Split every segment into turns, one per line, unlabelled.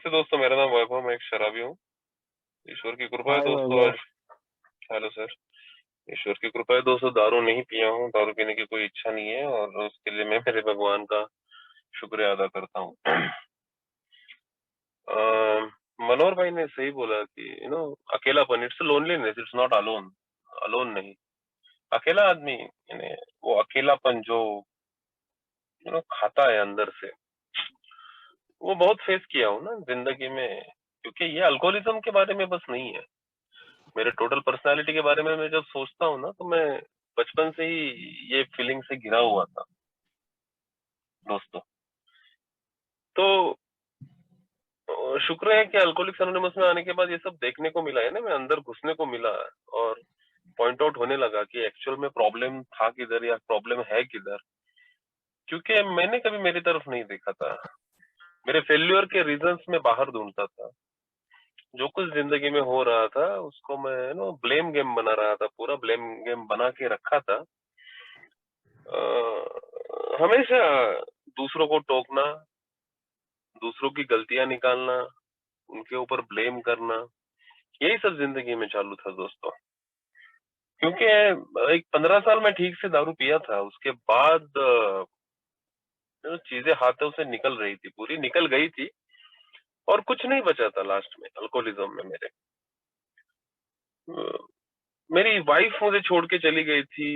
नमस्ते दोस्तों, मेरा नाम वैभव, मैं एक शराबी हूँ। ईश्वर की कृपा है
हाय
दोस्तों
वैभव।
आज। Hello sir. ईश्वर की कृपा है दोस्तों, दारू नहीं पिया हूँ, दारू पीने की कोई इच्छा नहीं है और उसके लिए मैं मेरे भगवान का शुक्रिया अदा करता हूँ। मनोहर भाई ने सही बोला कि अकेलापन, it's loneliness, it's not alone. Alone नहीं, अकेला आदमी यानी वो अकेलापन जो खाता है अंदर से, वो बहुत फेस किया हूँ ना जिंदगी में। क्योंकि ये अल्कोहलिज्म के बारे में बस नहीं है, मेरे टोटल पर्सनालिटी के बारे में मैं जब सोचता हूँ ना, तो मैं बचपन से ही ये फीलिंग से घिरा हुआ था दोस्तों। तो शुक्र है कि अल्कोहलिक्स एनोनिमस में आने के बाद ये सब देखने को मिला है ना, मैं अंदर घुसने को मिला और पॉइंट आउट होने लगा कि एक्चुअल में प्रॉब्लम था किधर या प्रॉब्लम है किधर। क्योंकि मैंने कभी मेरी तरफ नहीं देखा था, मेरे फेल्यूर के रीजंस में बाहर ढूंढता था। जो कुछ जिंदगी में हो रहा था उसको मैं ब्लेम गेम बना रहा था, पूरा ब्लेम गेम बना के रखा था। हमेशा दूसरों को टोकना, दूसरों की गलतियां निकालना, उनके ऊपर ब्लेम करना, यही सब जिंदगी में चालू था दोस्तों। क्योंकि एक 15 साल में ठीक से दारू पिया था, उसके बाद चीजें हाथों से निकल रही थी, पूरी निकल गई थी और कुछ नहीं बचा था लास्ट में अल्कोहलिज्म में मेरे। अ, मेरी वाइफ मुझे छोड़ के चली गई थी,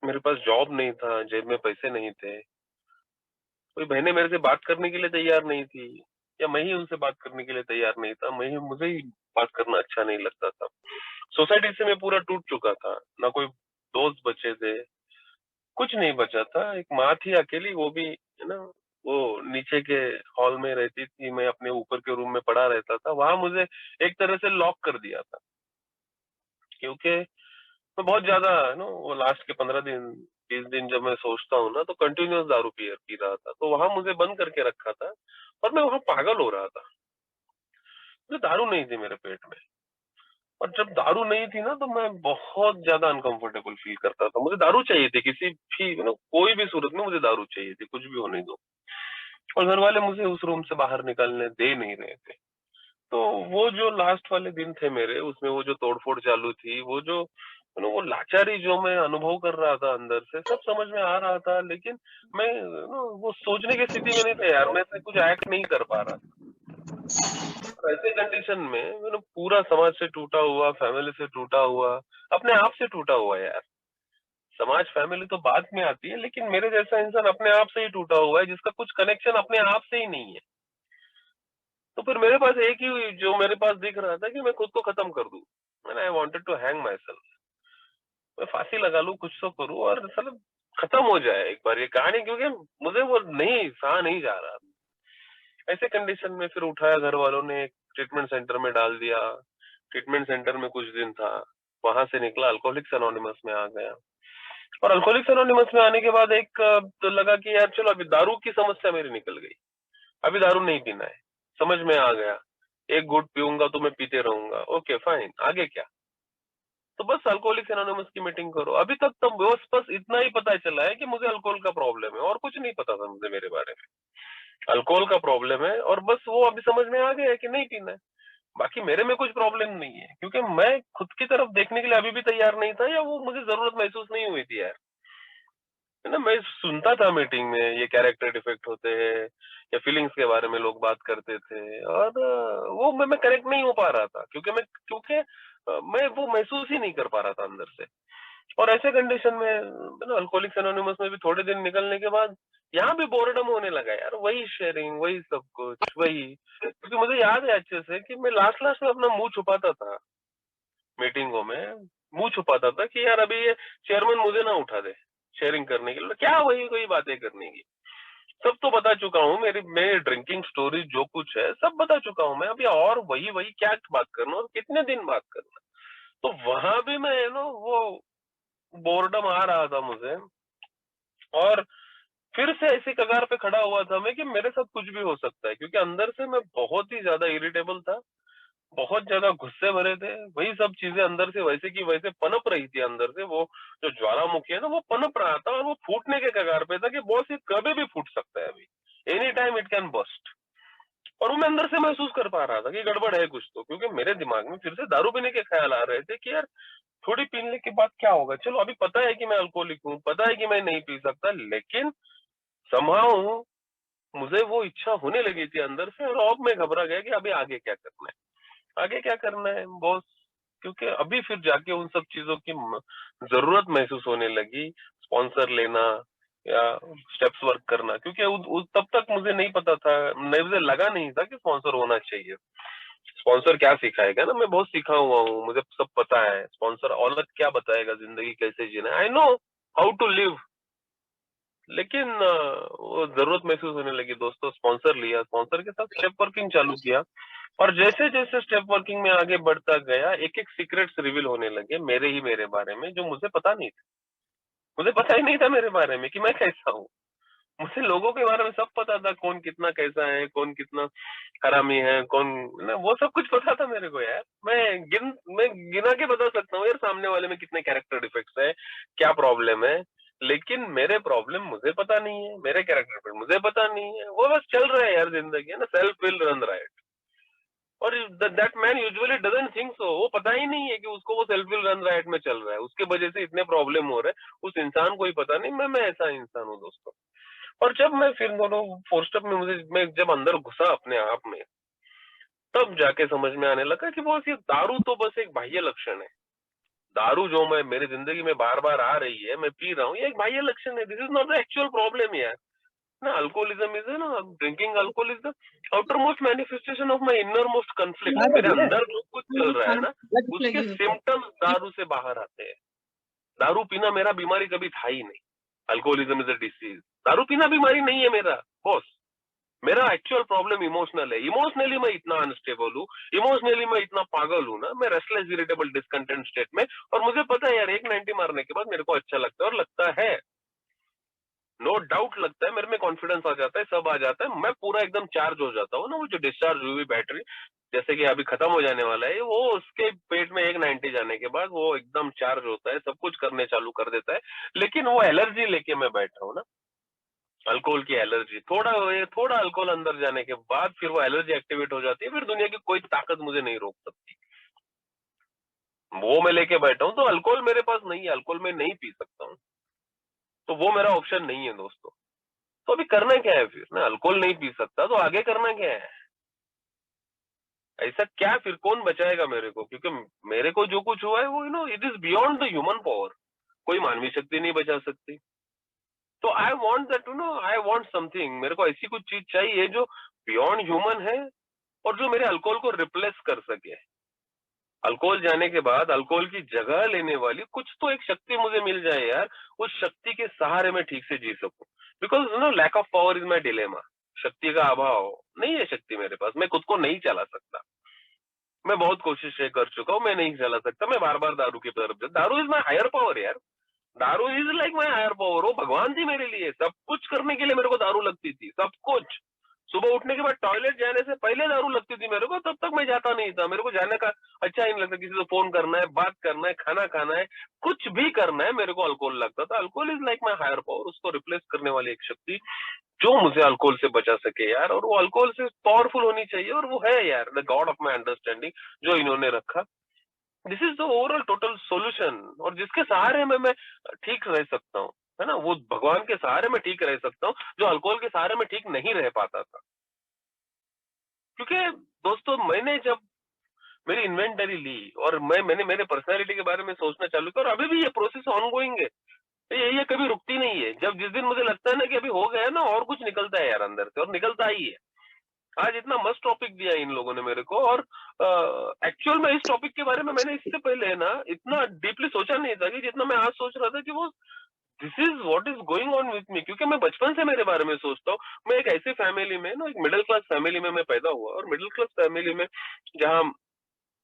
मेरे पास जॉब नहीं था, जेब में पैसे नहीं थे, कोई बहनें मेरे से बात करने के लिए तैयार नहीं थी, या मैं ही उनसे बात करने के लिए तैयार नहीं था, मुझे ही बात करना अच्छा नहीं लगता था। सोसाइटी से मैं पूरा टूट चुका था, ना कोई दोस्त बचे थे, कुछ नहीं बचा था। एक माँ थी अकेली, वो भी है ना, वो नीचे के हॉल में रहती थी, मैं अपने ऊपर के रूम में पड़ा रहता था। वहां मुझे एक तरह से लॉक कर दिया था, क्योंकि मैं बहुत ज्यादा वो लास्ट के 15 दिन 20 दिन जब मैं सोचता हूँ ना, तो कंटिन्यूअस दारू पी रहा था, तो वहां मुझे बंद करके रखा था और मैं वहां पागल हो रहा था। मुझे दारू नहीं थी मेरे पेट में, और जब दारू नहीं थी ना, तो मैं बहुत ज्यादा अनकंफर्टेबल फील करता था। मुझे दारू चाहिए थी, किसी भी कोई भी सूरत में मुझे दारू चाहिए थी, कुछ भी होने दो। और घर वाले मुझे उस रूम से बाहर निकलने दे नहीं रहे थे। तो वो जो लास्ट वाले दिन थे मेरे, उसमें वो जो तोड़फोड़ चालू थी, वो जो वो लाचारी जो मैं अनुभव कर रहा था अंदर से, सब समझ में आ रहा था। लेकिन मैं वो सोचने की स्थिति में नहीं था यार, मैं ऐसे कुछ एक्ट नहीं कर पा रहा था। और ऐसे कंडीशन में पूरा समाज से टूटा हुआ, फैमिली से टूटा हुआ, अपने आप से टूटा हुआ यार। समाज फैमिली तो बाद में आती है, लेकिन मेरे जैसा इंसान अपने आप से ही टूटा हुआ है, जिसका कुछ कनेक्शन अपने आप से ही नहीं है। तो फिर मेरे पास एक ही जो मेरे पास दिख रहा था कि मैं खुद को खत्म कर दूं। मैंने I wanted to hang myself, मैं फांसी लगा लूं, कुछ तो करूं और मतलब खत्म हो जाए एक बार ये कहानी, क्योंकि मुझे वो नहीं सहा नहीं जा रहा। ऐसे कंडीशन में फिर उठाया, घर वालों ने एक ट्रीटमेंट सेंटर में डाल दिया। ट्रीटमेंट सेंटर में कुछ दिन था, वहां से निकला, अल्कोहलिक्स एनोनिमस में आ गया। और अल्कोहलिक्स एनोनिमस में आने के बाद एक तो लगा कि यार चलो, अभी दारू की समस्या मेरी निकल गई, अभी दारू नहीं पीना है, समझ में आ गया। एक गुट पीऊंगा तो मैं पीते रहूंगा, ओके फाइन, आगे क्या? तो बस अल्कोहलिक्स एनोनिमस की मीटिंग करो। अभी तक तो बस इतना ही पता चला है कि मुझे अल्कोहल का प्रॉब्लम है, और कुछ नहीं पता था मुझे मेरे बारे में। अल्कोहल का प्रॉब्लम है और बस वो अभी समझ में आ गया है कि नहीं पीना है। बाकी मेरे में कुछ प्रॉब्लम नहीं है, क्योंकि मैं खुद की तरफ देखने के लिए अभी भी तैयार नहीं था, या वो मुझे जरूरत महसूस नहीं हुई थी यार। है ना, मैं सुनता था मीटिंग में ये कैरेक्टर डिफेक्ट होते हैं या फीलिंग्स के बारे में लोग बात करते थे, और वो मैं कनेक्ट नहीं हो पा रहा था, क्योंकि मैं वो महसूस ही नहीं कर पा रहा था अंदर से। और ऐसे कंडीशन में अल्कोहलिक्स एनोनिमस में भी थोड़े दिन निकलने के बाद यहाँ भी बोर्डम होने लगा यार, वही शेयरिंग, वही सब कुछ वही। क्योंकि मुझे याद है अच्छे से कि मैं लास्ट लास्ट में अपना मुंह छुपाता था मीटिंगों में, मुंह छुपाता था कि यार अभी ये चेयरमैन मुझे ना उठा दे शेयरिंग करने के लिए, क्या वही वही बातें करने की। सब तो बता चुका हूँ, मेरी ड्रिंकिंग स्टोरी जो कुछ है सब बता चुका हूँ मैं, अभी और वही वही क्या बात करना और कितने दिन बात करना। तो वहां भी मैं वो बोर्डम आ रहा था मुझे, और फिर से ऐसी कगार पे खड़ा हुआ था मैं कि मेरे साथ कुछ भी हो सकता है, क्योंकि अंदर से मैं बहुत ही ज्यादा इरिटेबल था, बहुत ज्यादा गुस्से भरे थे। वही सब चीजें अंदर से वैसे की वैसे पनप रही थी अंदर से, वो जो ज्वालामुखी है ना, वो पनप रहा था और वो फूटने के कगार पे था कि बॉस ये कभी भी फूट सकता है, अभी any time it can burst. और वो मैं अंदर से महसूस कर पा रहा था कि गड़बड़ है कुछ तो, क्योंकि मेरे दिमाग में फिर से दारू पीने के ख्याल आ रहे थे कि यार थोड़ी पीने के बाद क्या होगा, चलो अभी पता है कि मैं अल्कोहलिक हूँ, पता है कि मैं नहीं पी सकता, लेकिन समहाउ मुझे वो इच्छा होने लगी थी अंदर से, और अब मैं घबरा गया कि अभी आगे क्या करना है, आगे क्या करना है बॉस। क्योंकि अभी फिर जाके उन सब चीजों की जरूरत महसूस होने लगी, स्पॉन्सर लेना या स्टेप्स वर्क करना, क्योंकि तब तक मुझे नहीं पता था, मुझे लगा नहीं था कि स्पॉन्सर होना चाहिए। स्पॉन्सर क्या सिखाएगा ना, मैं बहुत सीखा हुआ हूँ, मुझे सब पता है, स्पॉन्सर औरत क्या बताएगा जिंदगी कैसे जीना, I know how to live. लेकिन वो जरूरत महसूस होने लगी दोस्तों, स्पॉन्सर लिया, स्पॉन्सर के साथ स्टेप वर्किंग चालू किया, और जैसे जैसे स्टेप वर्किंग में आगे बढ़ता गया, एक एक सीक्रेट्स रिवील होने लगे मेरे बारे में, जो मुझे पता नहीं था। मुझे पता ही नहीं था मेरे बारे में कि मैं कैसा हूँ। मुझे लोगों के बारे में सब पता था, कौन कितना कैसा है, कौन कितना हरामी है, कौन ना, वो सब कुछ पता था मेरे को यार। मैं गिना के बता सकता हूँ यार सामने वाले में कितने कैरेक्टर डिफेक्ट्स है, क्या प्रॉब्लम है। लेकिन मेरे प्रॉब्लम मुझे पता नहीं है, मेरे कैरेक्टर पे मुझे पता नहीं है, वो बस चल रहा है यार जिंदगी, है ना, सेल्फ विल रन राइट। और that man usually doesn't think so, वो पता ही नहीं है कि उसको वो सेल्फ विल रन राइट में चल रहा है, उसके वजह से इतने प्रॉब्लम हो रहे हैं, उस इंसान को ही पता नहीं। मैं ऐसा इंसान हूँ दोस्तों। और जब मैं फिर दोनों फोर स्टेप में मैं जब अंदर घुसा अपने आप में, तब जाके समझ में आने लगा कि बस ये दारू तो बस एक बाह्य लक्षण है। दारू जो मैं मेरी जिंदगी में बार बार आ रही है, मैं पी रहा हूँ, ये एक बाह्य लक्षण है, this is not the actual problem यार। ना अल्कोहलिज्म इज ना, drinking alcohol is the outer most manifestation of my inner most conflict. मेरे अंदर जो कुछ चल रहा है ना, उसके सिम्टम्स दारू से बाहर आते हैं। दारू पीना मेरा बीमारी कभी था ही नहीं। अल्कोहलिज्म इज अ डिसीज, दारू पीना बीमारी नहीं है मेरा बॉस। मेरा एक्चुअल प्रॉब्लम इमोशनल है। इमोशनली मैं इतना अनस्टेबल हूँ, इमोशनली मैं इतना पागल हूँ ना, मैं रेस्टलेस इरिटेबल डिसकंटेंट स्टेट में। और मुझे पता है यार, एक 90 मारने के बाद मेरे को अच्छा लगता है, और लगता है, नो डाउट लगता है, मेरे में कॉन्फिडेंस आ जाता है, सब आ जाता है, मैं पूरा एकदम चार्ज हो जाता हूँ ना। वो जो डिस्चार्ज हुई बैटरी जैसे कि अभी खत्म हो जाने वाला है, वो उसके पेट में एक 90 जाने के बाद वो एकदम चार्ज होता है, सब कुछ करने चालू कर देता है। लेकिन वो एलर्जी लेके मैं बैठा हूँ ना, अल्कोहल की एलर्जी, थोड़ा अल्कोहल अंदर जाने के बाद फिर वो एलर्जी एक्टिवेट हो जाती है, फिर दुनिया की कोई ताकत मुझे नहीं रोक सकती। वो मैं लेके बैठा हूँ, तो अल्कोहल मेरे पास नहीं है, अल्कोहल मैं नहीं पी सकता हूँ, तो वो मेरा ऑप्शन नहीं है दोस्तों। तो अभी करना क्या है फिर ना, अल्कोहल नहीं पी सकता तो आगे करना क्या है, ऐसा क्या फिर कौन बचाएगा मेरे को, क्योंकि मेरे को जो कुछ हुआ है वो it is beyond the human power, कोई मानवीय शक्ति नहीं बचा सकती। तो I want that I want something, मेरे को ऐसी कुछ चीज चाहिए जो बियॉन्ड ह्यूमन है, और जो मेरे अल्कोहल को रिप्लेस कर सके। अल्कोहल जाने के बाद अल्कोहल की जगह लेने वाली कुछ तो एक शक्ति मुझे मिल जाए यार, उस शक्ति के सहारे मैं ठीक से जी सकूं। Because lack of power is my dilemma. शक्ति का अभाव नहीं है, शक्ति मेरे पास, मैं खुद को नहीं चला सकता। मैं बहुत कोशिश कर चुका हूँ, मैं नहीं चला सकता, मैं बार बार दारू की तरफ दारू इज माई हायर पावर यार। दारू is like my higher power, वो भगवान थी मेरे लिए, सब कुछ करने के लिए मेरे को दारू लगती थी, सब कुछ। सुबह उठने के बाद टॉयलेट जाने से पहले दारू लगती थी मेरे को, तब तक मैं जाता नहीं था, मेरे को जाने का अच्छा ही नहीं लगता। किसी से फोन करना है, बात करना है, खाना खाना है, कुछ भी करना है, मेरे को अल्कोहल लगता था। Alcohol is like my higher power, उसको रिप्लेस करने वाली एक शक्ति जो मुझे अल्कोहल से बचा सके यार, और वो अल्कोहल से पावरफुल होनी चाहिए, और वो है यार the God of my understanding जो इन्होंने रखा। This is the overall total solution, और जिसके सहारे में मैं ठीक रह सकता हूँ, है ना, वो भगवान के सहारे में ठीक रह सकता हूँ, जो अल्कोहल के सहारे में ठीक नहीं रह पाता था। क्योंकि दोस्तों, मैंने जब मेरी इन्वेंटरी ली और मैंने मेरे पर्सनैलिटी के बारे में सोचना चालू किया, और अभी भी ये प्रोसेस ऑनगोइंग है, ये कभी रुकती नहीं है। जब जिस दिन मुझे लगता है ना कि अभी हो गया ना, और कुछ निकलता है यार अंदर से, और निकलता ही है। आज इतना मस्त टॉपिक दिया इन लोगों ने मेरे को, और एक्चुअल में इस टॉपिक के बारे में मैंने इससे पहले ना इतना डीपली सोचा नहीं था कि जितना मैं आज सोच रहा था कि वो this is what is going on with me. क्योंकि मैं बचपन से मेरे बारे में सोचता हूँ, मैं एक ऐसी फैमिली में ना, एक मिडिल क्लास फैमिली में मैं पैदा हुआ, और मिडिल क्लास फैमिली में जहाँ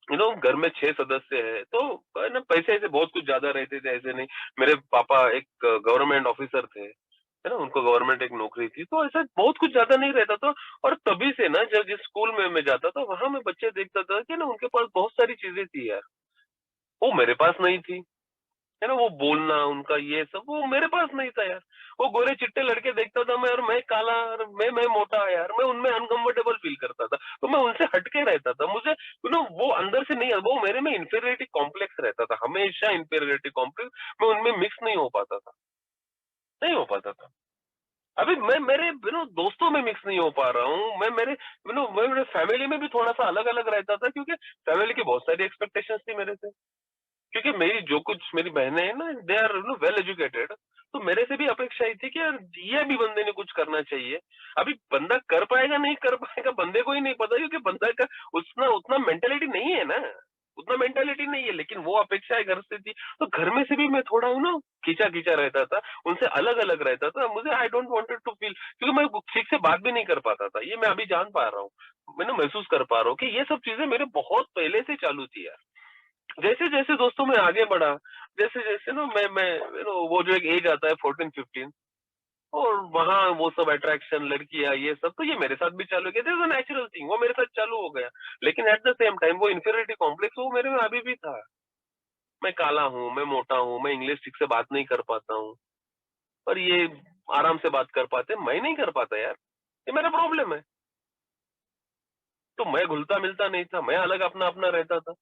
घर में 6 सदस्य है, तो ना पैसे ऐसे बहुत कुछ ज्यादा रहते थे, ऐसे नहीं। मेरे पापा एक गवर्नमेंट ऑफिसर थे, है ना, उनको गवर्नमेंट एक नौकरी थी, तो ऐसा बहुत कुछ ज्यादा नहीं रहता था। और तभी से ना, जब जिस स्कूल में मैं जाता था, वहां मैं बच्चे देखता था कि ना उनके पास बहुत सारी चीजें थी यार, वो मेरे पास नहीं थी। है ना, वो बोलना उनका ये सब वो मेरे पास नहीं था यार। वो गोरे चिट्टे लड़के देखता था मैं, और मैं काला, और मैं मोटा यार, मैं उनमें अनकंफर्टेबल फील करता था, तो मैं उनसे हटके रहता था। मुझे वो अंदर से नहीं, वो मेरे में इंफीरियरिटी कॉम्प्लेक्स रहता था, हमेशा इंफीरियरिटी कॉम्प्लेक्स, मैं उनमें मिक्स नहीं हो पाता था, नहीं हो पाता था। अभी मैं मेरे दोस्तों में मिक्स नहीं हो पा रहा हूँ, मैं मेरे फैमिली में भी थोड़ा सा अलग अलग रहता था, क्योंकि फैमिली की बहुत सारी एक्सपेक्टेशंस थी मेरे से। क्योंकि मेरी जो कुछ मेरी बहनें हैं ना, दे आर वेल एजुकेटेड, तो मेरे से भी अपेक्षा ही थी कि यार ये भी बंदे ने कुछ करना चाहिए। अभी बंदा कर पाएगा नहीं कर पाएगा बंदे को ही नहीं पता, क्योंकि बंदा का उतना उतना मेंटेलिटी नहीं है ना, उतना मेंटेलिटी नहीं है, लेकिन वो अपेक्षाएं घर से थी। तो घर में से भी मैं थोड़ा खींचा खींचा रहता था, उनसे अलग अलग रहता था। मुझे I don't wanted to feel, क्योंकि मैं ठीक से बात भी नहीं कर पाता था, ये मैं अभी जान पा रहा हूँ, मैंने महसूस कर पा रहा हूँ कि ये सब चीजें मेरे बहुत पहले से चालू थी यार। जैसे जैसे दोस्तों में आगे बढ़ा, जैसे जैसे मैं वो जो एक एज आता है 14-15, और वहां वो सब अट्रैक्शन लड़कियां ये सब, तो ये मेरे साथ भी चालू हो गया, this is a natural thing, वो मेरे साथ चालू हो गया। लेकिन एट द सेम टाइम वो इन्फीरियरिटी कॉम्प्लेक्स वो मेरे में अभी भी था। मैं काला हूँ, मैं मोटा हूँ, मैं इंग्लिश ठीक से बात नहीं कर पाता हूँ, और ये आराम से बात कर पाते, मैं नहीं कर पाता यार, ये मेरा प्रॉब्लम है। तो मैं घुलता मिलता नहीं था, मैं अलग अपना अपना रहता था।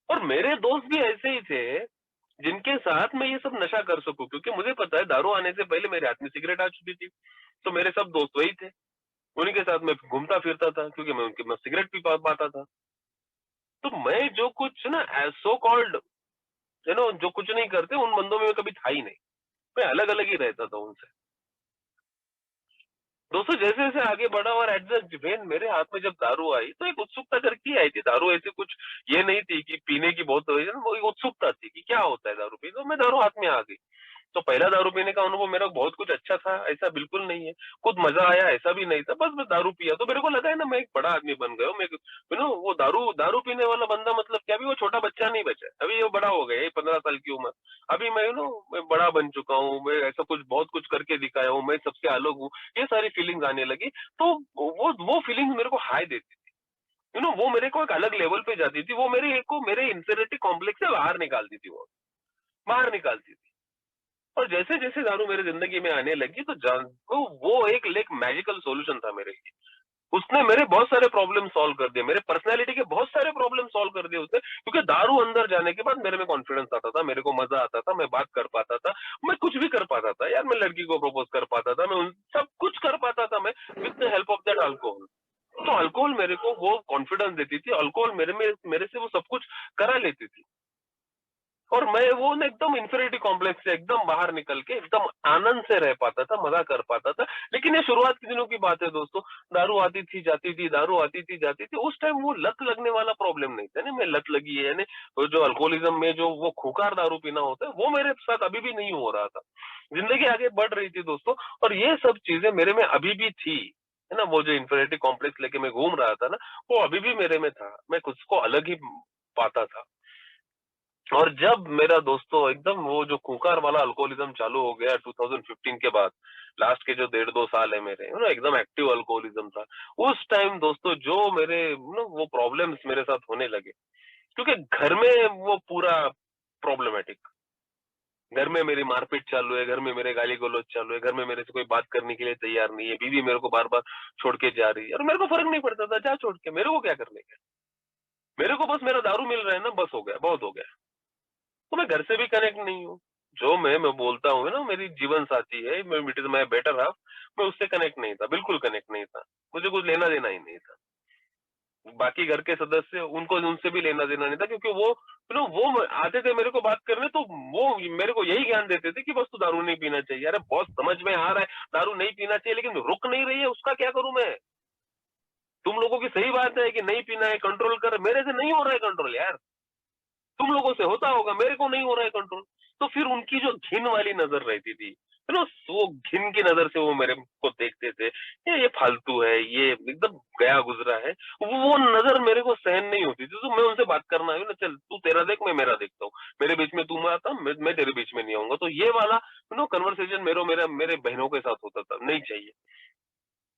और मेरे दोस्त भी ऐसे ही थे जिनके साथ मैं ये सब नशा कर सकूं, क्योंकि मुझे पता है दारू आने से पहले मेरे हाथ में सिगरेट आ चुकी थी, तो मेरे सब दोस्त वही थे, उन्हीं के साथ मैं घूमता फिरता था, क्योंकि मैं सिगरेट पी पाता था। तो मैं जो कुछ ना सो कॉल्ड जो कुछ नहीं करते उन बंदों में मैं कभी था ही नहीं, मैं अलग अलग ही रहता था उनसे। दोस्तों जैसे जैसे आगे बढ़ा, और एट द वेन मेरे हाथ में जब दारू आई, तो एक उत्सुकता करके आई थी। दारू ऐसे कुछ ये नहीं थी कि पीने की बहुत, वो एक उत्सुकता थी कि क्या होता है दारू पी, तो मैं दारू हाथ में आ गई। तो पहला दारू पीने का अनुभव मेरा बहुत कुछ अच्छा था ऐसा बिल्कुल नहीं है, खुद मजा आया ऐसा भी नहीं था, बस मैं दारू पिया तो मेरे को लगा है ना मैं एक बड़ा आदमी बन गया हूँ। मैं वो दारू दारू पीने वाला बंदा मतलब क्या, अभी वो छोटा बच्चा नहीं बचा, अभी वो बड़ा हो गया, 15 साल की उम्र। अभी मैं बड़ा बन चुका हूँ, मैं ऐसा कुछ बहुत कुछ करके दिखाया हूँ, मैं सबसे अलग हूँ, ये सारी फीलिंग्स आने लगी। तो वो फीलिंग्स मेरे को हाई देती थी, वो मेरे को एक अलग लेवल पे जाती थी, वो मेरे इंफीरियरिटी कॉम्प्लेक्स से बाहर निकालती थी, वो बाहर निकालती थी। और जैसे जैसे दारू मेरी जिंदगी में आने लगी, तो जान वो एक मैजिकल सॉल्यूशन था मेरे लिए। उसने मेरे बहुत सारे प्रॉब्लम सॉल्व कर दिए, मेरे पर्सनैलिटी के बहुत सारे प्रॉब्लम सॉल्व कर दिए उसने, क्योंकि दारू अंदर जाने के बाद मेरे में कॉन्फिडेंस आता था, मेरे को मजा आता था, मैं बात कर पाता था, मैं कुछ भी कर पाता था यार, मैं लड़की को प्रपोज कर पाता था, मैं सब कुछ कर पाता था मैं, with the help of that alcohol. तो अल्कोहल मेरे को वो कॉन्फिडेंस देती थी, अल्कोहल मेरे से वो सब कुछ करा लेती थी। और मैं वो ना एकदम इंफिनिटी कॉम्प्लेक्स से एकदम बाहर निकल के एकदम आनंद से रह पाता था, मजा कर पाता था। लेकिन ये शुरुआत के दिनों की बात है दोस्तों, दारू आती थी जाती थी, दारू आती थी जाती थी, उस टाइम वो लत लगने वाला प्रॉब्लम नहीं था, ना मैं लत लगी है, यानी वो जो अल्कोहलिज्म में जो वो खुकार दारू पीना होता है, वो मेरे साथ अभी भी नहीं हो रहा था। जिंदगी आगे बढ़ रही थी दोस्तों, और ये सब चीजें मेरे में अभी भी थी, है ना। वो जो इंफिनिटी कॉम्प्लेक्स लेके मैं घूम रहा था ना, वो अभी भी मेरे में था, मैं खुद को अलग ही पाता था। और जब मेरा दोस्तों एकदम वो जो खूंखार वाला अल्कोहलिज्म चालू हो गया 2015 के बाद, लास्ट के जो 1.5-2 साल है मेरे, एकदम एक्टिव अल्कोहलिज्म था। उस टाइम दोस्तों जो मेरे वो प्रॉब्लम्स मेरे साथ होने लगे, क्योंकि घर में वो पूरा प्रॉब्लमेटिक, घर में मेरी मारपीट चालू है, घर में मेरे गाली गलौज चालू है, घर में मेरे से कोई बात करने के लिए तैयार नहीं है, बीवी मेरे को बार बार छोड़ के जा रही है, और मेरे को फर्क नहीं पड़ता था, जा छोड़ के, मेरे को क्या करने का, मेरे को बस मेरा दारू मिल रहा है ना, बस हो गया, बहुत हो गया। तो मैं घर से भी कनेक्ट नहीं हूँ, जो मैं बोलता हूँ ना मेरी जीवन साथी है, it is my better half, मैं उससे कनेक्ट नहीं था, बिल्कुल कनेक्ट नहीं था, मुझे कुछ लेना देना ही नहीं था। बाकी घर के सदस्य, उनको उनसे भी लेना देना नहीं था, क्योंकि वो वो आते थे मेरे को बात करने, तो वो मेरे को यही ज्ञान देते थे कि बस तू दारू नहीं पीना चाहिए। अरे बहुत समझ में आ रहा है दारू नहीं पीना चाहिए, लेकिन रुक नहीं रही है, उसका क्या करूं मैं। तुम लोगों की सही बात है कि नहीं पीना है, कंट्रोल कर, मेरे से नहीं हो रहा है कंट्रोल यार, तुम लोगों से होता होगा, मेरे को नहीं हो रहा है कंट्रोल। तो फिर उनकी जो घिन वाली नजर रहती थी, वो घिन की नजर से वो मेरे को देखते थे, ये फालतू है, ये एकदम गया गुजरा है, वो नजर मेरे को सहन नहीं होती थी। तो मैं उनसे बात करना है ना, चल तू तेरा देख, मैं मेरा देखता हूँ, मेरे बीच में तू आता, मैं तेरे बीच में नहीं आऊंगा। तो ये वाला कन्वर्सेशन मेरे बहनों के साथ होता था, नहीं चाहिए।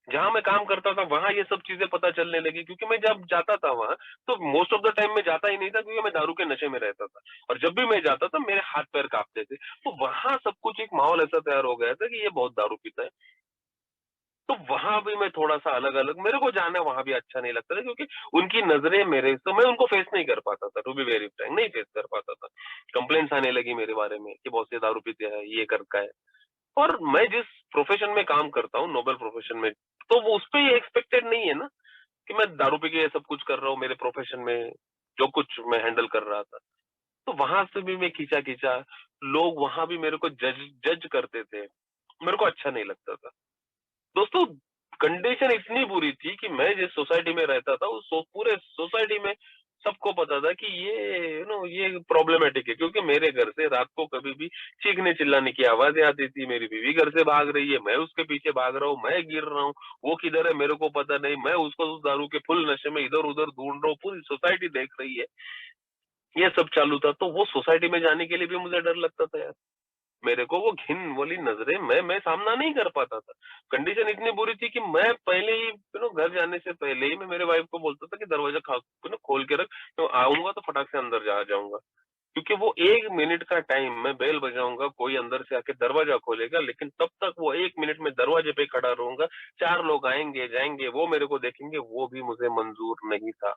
जहां मैं काम करता था वहां ये सब चीजें पता चलने लगी, क्योंकि मैं जब जाता था वहां तो मोस्ट ऑफ द टाइम मैं जाता ही नहीं था, क्योंकि मैं दारू के नशे में रहता था। और जब भी मैं जाता था मेरे हाथ पैर कांपते थे। तो वहां सब कुछ एक माहौल ऐसा तैयार हो गया था कि ये बहुत दारू पीता है। तो वहां भी मैं थोड़ा सा अलग अलग, मेरे को जाना वहां भी अच्छा नहीं लगता था, क्योंकि उनकी नजरें मेरे, तो मैं उनको फेस नहीं कर पाता था, टू बी वेरी फ्रैंक नहीं फेस कर पाता था। कंप्लेंट्स आने लगी मेरे बारे में कि बहुत से दारू पीते हैं, ये करता है। और मैं जिस प्रोफेशन में काम करता हूँ, नोबल प्रोफेशन में, तो वो उस पर ये एक्सपेक्टेड नहीं है ना कि मैं दारू पी के ये सब कुछ कर रहा हूँ मेरे प्रोफेशन में, जो कुछ मैं हैंडल कर रहा था। तो वहां से भी मैं खींचा खींचा, लोग वहां भी मेरे को जज जज करते थे, मेरे को अच्छा नहीं लगता था। दोस्तों, कंडीशन इतनी बुरी थी कि मैं जिस सोसाइटी में रहता था उस पूरे सोसाइटी में सबको पता था कि ये ये प्रॉब्लमेटिक है, क्योंकि मेरे घर से रात को कभी भी चीखने चिल्लाने की आवाजें आती थी, मेरी बीवी घर से भाग रही है, मैं उसके पीछे भाग रहा हूँ, मैं गिर रहा हूँ, वो किधर है मेरे को पता नहीं, मैं उसको उस दारू के फुल नशे में इधर उधर ढूंढ रहा हूँ, पूरी सोसाइटी देख रही है, ये सब चालू था। तो वो सोसाइटी में जाने के लिए भी मुझे डर लगता था यार। मेरे को वो घिन वाली नजरें मैं सामना नहीं कर पाता था। कंडीशन इतनी बुरी थी कि मैं पहले ही घर जाने से पहले ही मैं मेरे वाइफ को बोलता था कि दरवाजा खोल के रख, तो आऊंगा तो फटाक से अंदर जा जाऊंगा। क्योंकि वो 1 मिनट का टाइम, मैं बेल बजाऊंगा, कोई अंदर से आके दरवाजा खोलेगा, लेकिन तब तक वो 1 मिनट में दरवाजे पे खड़ा रहूंगा। 4 लोग आएंगे जाएंगे, वो मेरे को देखेंगे, वो भी मुझे मंजूर नहीं था।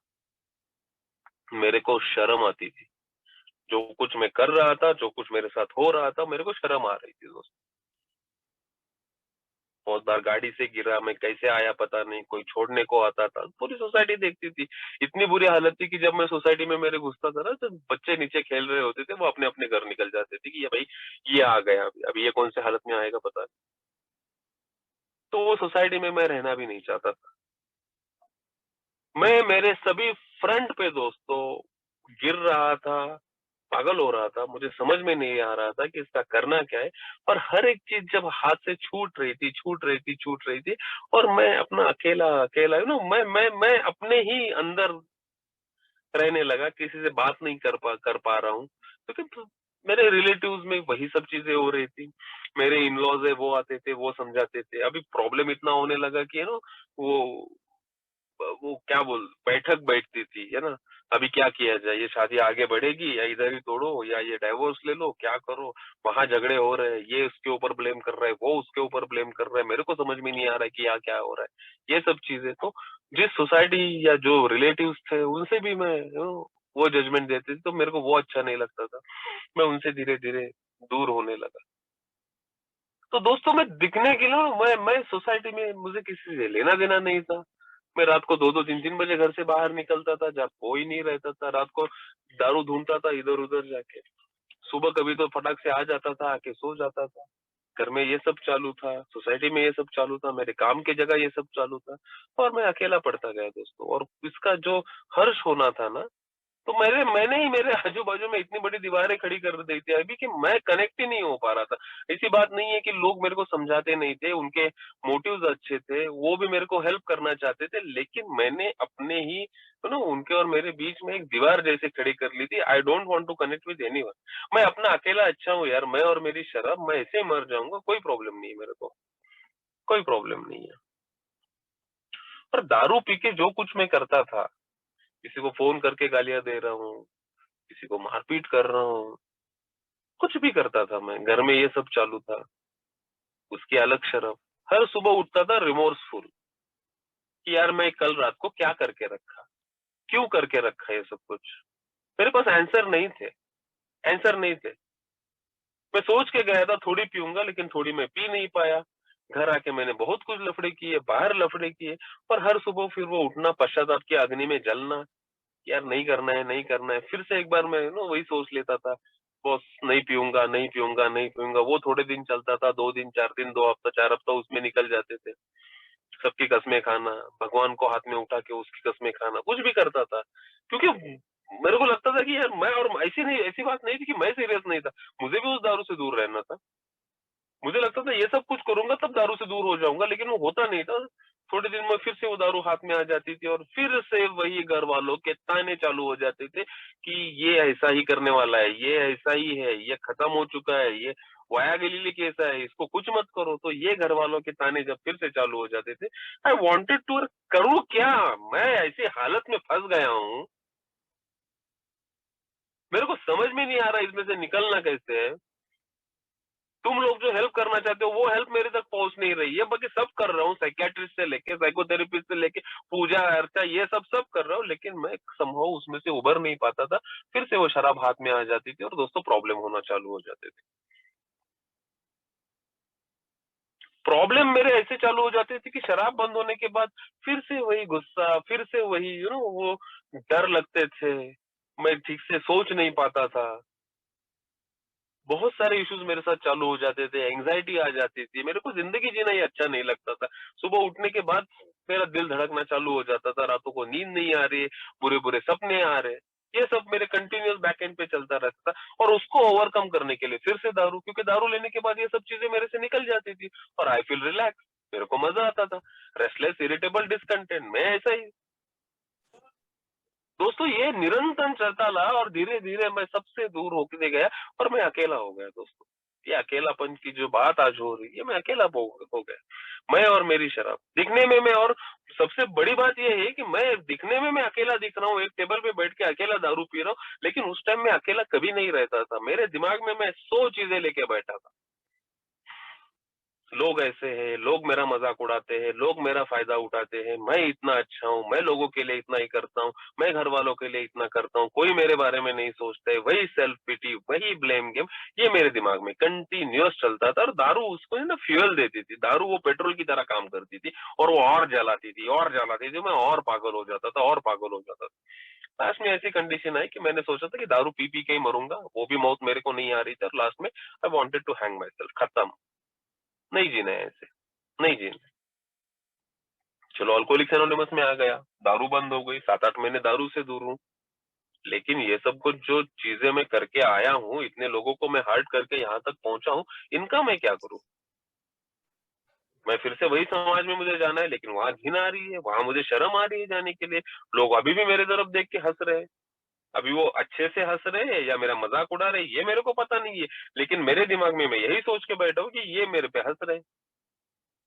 मेरे को शर्म आती थी, जो कुछ मैं कर रहा था, जो कुछ मेरे साथ हो रहा था, मेरे को शर्म आ रही थी दोस्त। बहुत बार गाड़ी से गिरा, मैं कैसे आया पता नहीं, कोई छोड़ने को आता था, पूरी सोसाइटी देखती थी। इतनी बुरी हालत थी कि जब मैं सोसाइटी में मेरे घुसता था ना, तो बच्चे नीचे खेल रहे होते थे, वो अपने अपने घर निकल जाते थे कि ये भाई, ये आ गया, अभी ये कौन से हालत में आएगा पता नहीं। तो वो सोसाइटी में मैं रहना भी नहीं चाहता था। मैं मेरे सभी फ्रंट पे दोस्तों गिर रहा था, पागल हो रहा था, मुझे समझ में नहीं आ रहा था कि इसका करना क्या है। और हर एक चीज जब हाथ से छूट रही थी, छूट रही थी, छूट रही थी, और मैं अपना अकेला अकेला मैं अपने ही अंदर रहने लगा, किसी से बात नहीं कर पा रहा हूँ, क्योंकि मेरे रिलेटिव्स में वही सब चीजें हो रही थी। मेरे इन लॉज है, वो आते थे, वो समझाते थे। अभी प्रॉब्लम इतना होने लगा कि वो वो क्या बोल बैठक बैठती थी, है ना, अभी क्या किया जाए, ये शादी आगे बढ़ेगी या इधर ही तोड़ो, या ये डाइवोर्स ले लो, क्या करो। वहां झगड़े हो रहे हैं, ये उसके ऊपर ब्लेम कर रहा है, वो उसके ऊपर ब्लेम कर रहा है, मेरे को समझ में नहीं आ रहा है कि यहाँ क्या हो रहा है, ये सब चीजें। तो जिस सोसाइटी या जो रिलेटिव्स थे उनसे भी मैं वो जजमेंट देते थे, तो मेरे को वो अच्छा नहीं लगता था। मैं उनसे धीरे धीरे दूर होने लगा। तो दोस्तों, मैं दिखने के लिए मैं सोसाइटी में, मुझे किसी से लेना देना नहीं था। मैं रात को 2-2 3-3 बजे घर से बाहर निकलता था, जहाँ कोई नहीं रहता था, रात को दारू ढूंढता था इधर उधर जाके। सुबह कभी तो फटाक से आ जाता था, आके सो जाता था। घर में ये सब चालू था, सोसाइटी में ये सब चालू था, मेरे काम की जगह ये सब चालू था। और मैं अकेला पड़ता गया दोस्तों। और इसका जो हर्ष होना था ना, तो मैंने ही मेरे आजू बाजू में इतनी बड़ी दीवारें खड़ी कर दी थी अभी, कि मैं कनेक्ट ही नहीं हो पा रहा था। ऐसी बात नहीं है कि लोग मेरे को समझाते नहीं थे, उनके मोटिव्स अच्छे थे, वो भी मेरे को हेल्प करना चाहते थे, लेकिन मैंने अपने ही उनके और मेरे बीच में एक दीवार जैसे खड़ी कर ली थी। I don't want to connect with anyone. मैं अपना अकेला अच्छा हूँ यार, मैं और मेरी शराब, मैं ऐसे ही मर जाऊंगा, कोई प्रॉब्लम नहीं है मेरे को, कोई प्रॉब्लम नहीं है। पर दारू पी के जो कुछ मैं करता था, किसी को फोन करके गालियां दे रहा हूँ, किसी को मारपीट कर रहा हूँ, कुछ भी करता था मैं, घर में ये सब चालू था। उसकी अलग शर्म। हर सुबह उठता था रिमोर्सफुल कि यार मैं कल रात को क्या करके रखा, क्यों करके रखा ये सब कुछ। मेरे पास आंसर नहीं थे। मैं सोच के गया था थोड़ी पीऊंगा, लेकिन थोड़ी मैं पी नहीं पाया। घर आके मैंने बहुत कुछ लफड़े किए, बाहर लफड़े किए। और हर सुबह फिर वो उठना, पश्चाताप की अग्नि में जलना, यार नहीं करना है, नहीं करना है। फिर से एक बार मैं वही सोच लेता था, बस नहीं पीऊंगा, नहीं पीऊंगा, नहीं पीऊंगा। वो थोड़े दिन चलता था, 2 दिन, 4 दिन, 2 हफ्ता, 4 हफ्ता उसमें निकल जाते थे। सबकी कस्में खाना, भगवान को हाथ में उठा के उसकी कस्में खाना, कुछ भी करता था। क्योंकि मेरे को लगता था कि यार मैं, और ऐसी बात नहीं थी कि मैं सीरियस नहीं था, मुझे भी उस दारू से दूर रहना था। मुझे लगता था ये सब कुछ करूंगा तब दारू से दूर हो जाऊंगा, लेकिन वो होता नहीं था। थोड़े दिन में फिर से वो दारू हाथ में आ जाती थी, और फिर से वही घर वालों के ताने चालू हो जाते थे कि ये ऐसा ही करने वाला है, ये ऐसा ही है, ये खत्म हो चुका है, ये। वाया गलीली केस है, इसको कुछ मत करो। तो ये घर वालों के ताने जब फिर से चालू हो जाते थे, आई वॉन्टेड टू, करूँ क्या, मैं ऐसी हालत में फंस गया हूँ, मेरे को समझ में नहीं आ रहा इसमें से निकलना कैसे है। तुम लोग जो हेल्प करना चाहते हो वो हेल्प मेरे तक पहुंच नहीं रही है, बाकी सब कर रहा हूँ, साइकियाट्रिस्ट से लेके साइकोथेरेपिस्ट से लेके पूजा अर्चा ये सब कर रहा हूँ, लेकिन मैं संभव उसमें से उभर नहीं पाता था। फिर से वो शराब हाथ में आ जाती थी और दोस्तों प्रॉब्लम होना चालू हो जाते थे। प्रॉब्लम मेरे ऐसे चालू हो जाते थे कि शराब बंद होने के बाद फिर से वही गुस्सा, फिर से वही वो डर लगते थे, मैं ठीक से सोच नहीं पाता था, बहुत सारे इश्यूज मेरे साथ चालू हो जाते थे, एंजाइटी आ जाती थी, मेरे को जिंदगी जीना ही अच्छा नहीं लगता था। सुबह उठने के बाद मेरा दिल धड़कना चालू हो जाता था, रातों को नींद नहीं आ रही, बुरे बुरे सपने आ रहे, ये सब मेरे कंटिन्यूअस बैक एंड पे चलता रहता था। और उसको ओवरकम करने के लिए फिर से दारू, क्योंकि दारू लेने के बाद ये सब चीजें मेरे से निकल जाती थी और आई फील रिलैक्स, मेरे को मजा आता था। रेस्टलेस, इरिटेबल, डिसकंटेंट, मैं ऐसा ही। दोस्तों ये निरंतर चलता रहा और धीरे धीरे मैं सबसे दूर होते गया और मैं अकेला हो गया। दोस्तों ये अकेलापन की जो बात आज हो रही है, मैं अकेला हो गया, मैं और मेरी शराब। दिखने में मैं, और सबसे बड़ी बात यह है कि मैं दिखने में मैं अकेला दिख रहा हूँ, एक टेबल पे बैठ के अकेला दारू पी रहा हूँ, लेकिन उस टाइम मैं अकेला कभी नहीं रहता था। मेरे दिमाग में मैं 100 चीजें लेके बैठा था। लोग ऐसे हैं, लोग मेरा मजाक उड़ाते हैं, लोग मेरा फायदा उठाते हैं, मैं इतना अच्छा हूँ, मैं लोगों के लिए इतना ही करता हूँ, मैं घर वालों के लिए इतना करता हूँ, कोई मेरे बारे में नहीं सोचता है, वही सेल्फ पिटी, वही ब्लेम गेम, ये मेरे दिमाग में कंटिन्यूअस चलता था। और दारू उसको ना फ्यूल देती थी, दारू वो पेट्रोल की तरह काम करती थी और वो और जलाती थी और जलाती थी, मैं और पागल हो जाता था और पागल हो जाता था। लास्ट में ऐसी कंडीशन आई कि मैंने सोचा था कि दारू पी पी के ही मरूंगा, वो भी मौत मेरे को नहीं आ रही थी, और लास्ट में I wanted to hang myself, खत्म, नहीं जीना है ऐसे, नहीं जीना। चलो अल्कोहलिक्स एनोनिमस में आ गया, दारू बंद हो गई, 7-8 महीने दारू से दूर हूँ, लेकिन ये सब कुछ जो चीजें मैं करके आया हूँ, इतने लोगों को मैं हर्ट करके यहाँ तक पहुंचा हूँ, इनका मैं क्या करूँ। मैं फिर से वही समाज में मुझे जाना है, लेकिन वहां घिन आ रही है, वहां मुझे शर्म आ रही है जाने के लिए। लोग अभी भी मेरे तरफ देख के हंस रहे हैं, अभी वो अच्छे से हंस रहे हैं या मेरा मजाक उड़ा रहे हैं ये मेरे को पता नहीं है, लेकिन मेरे दिमाग में मैं यही सोच के बैठा हूँ कि ये मेरे पे हंस रहे हैं,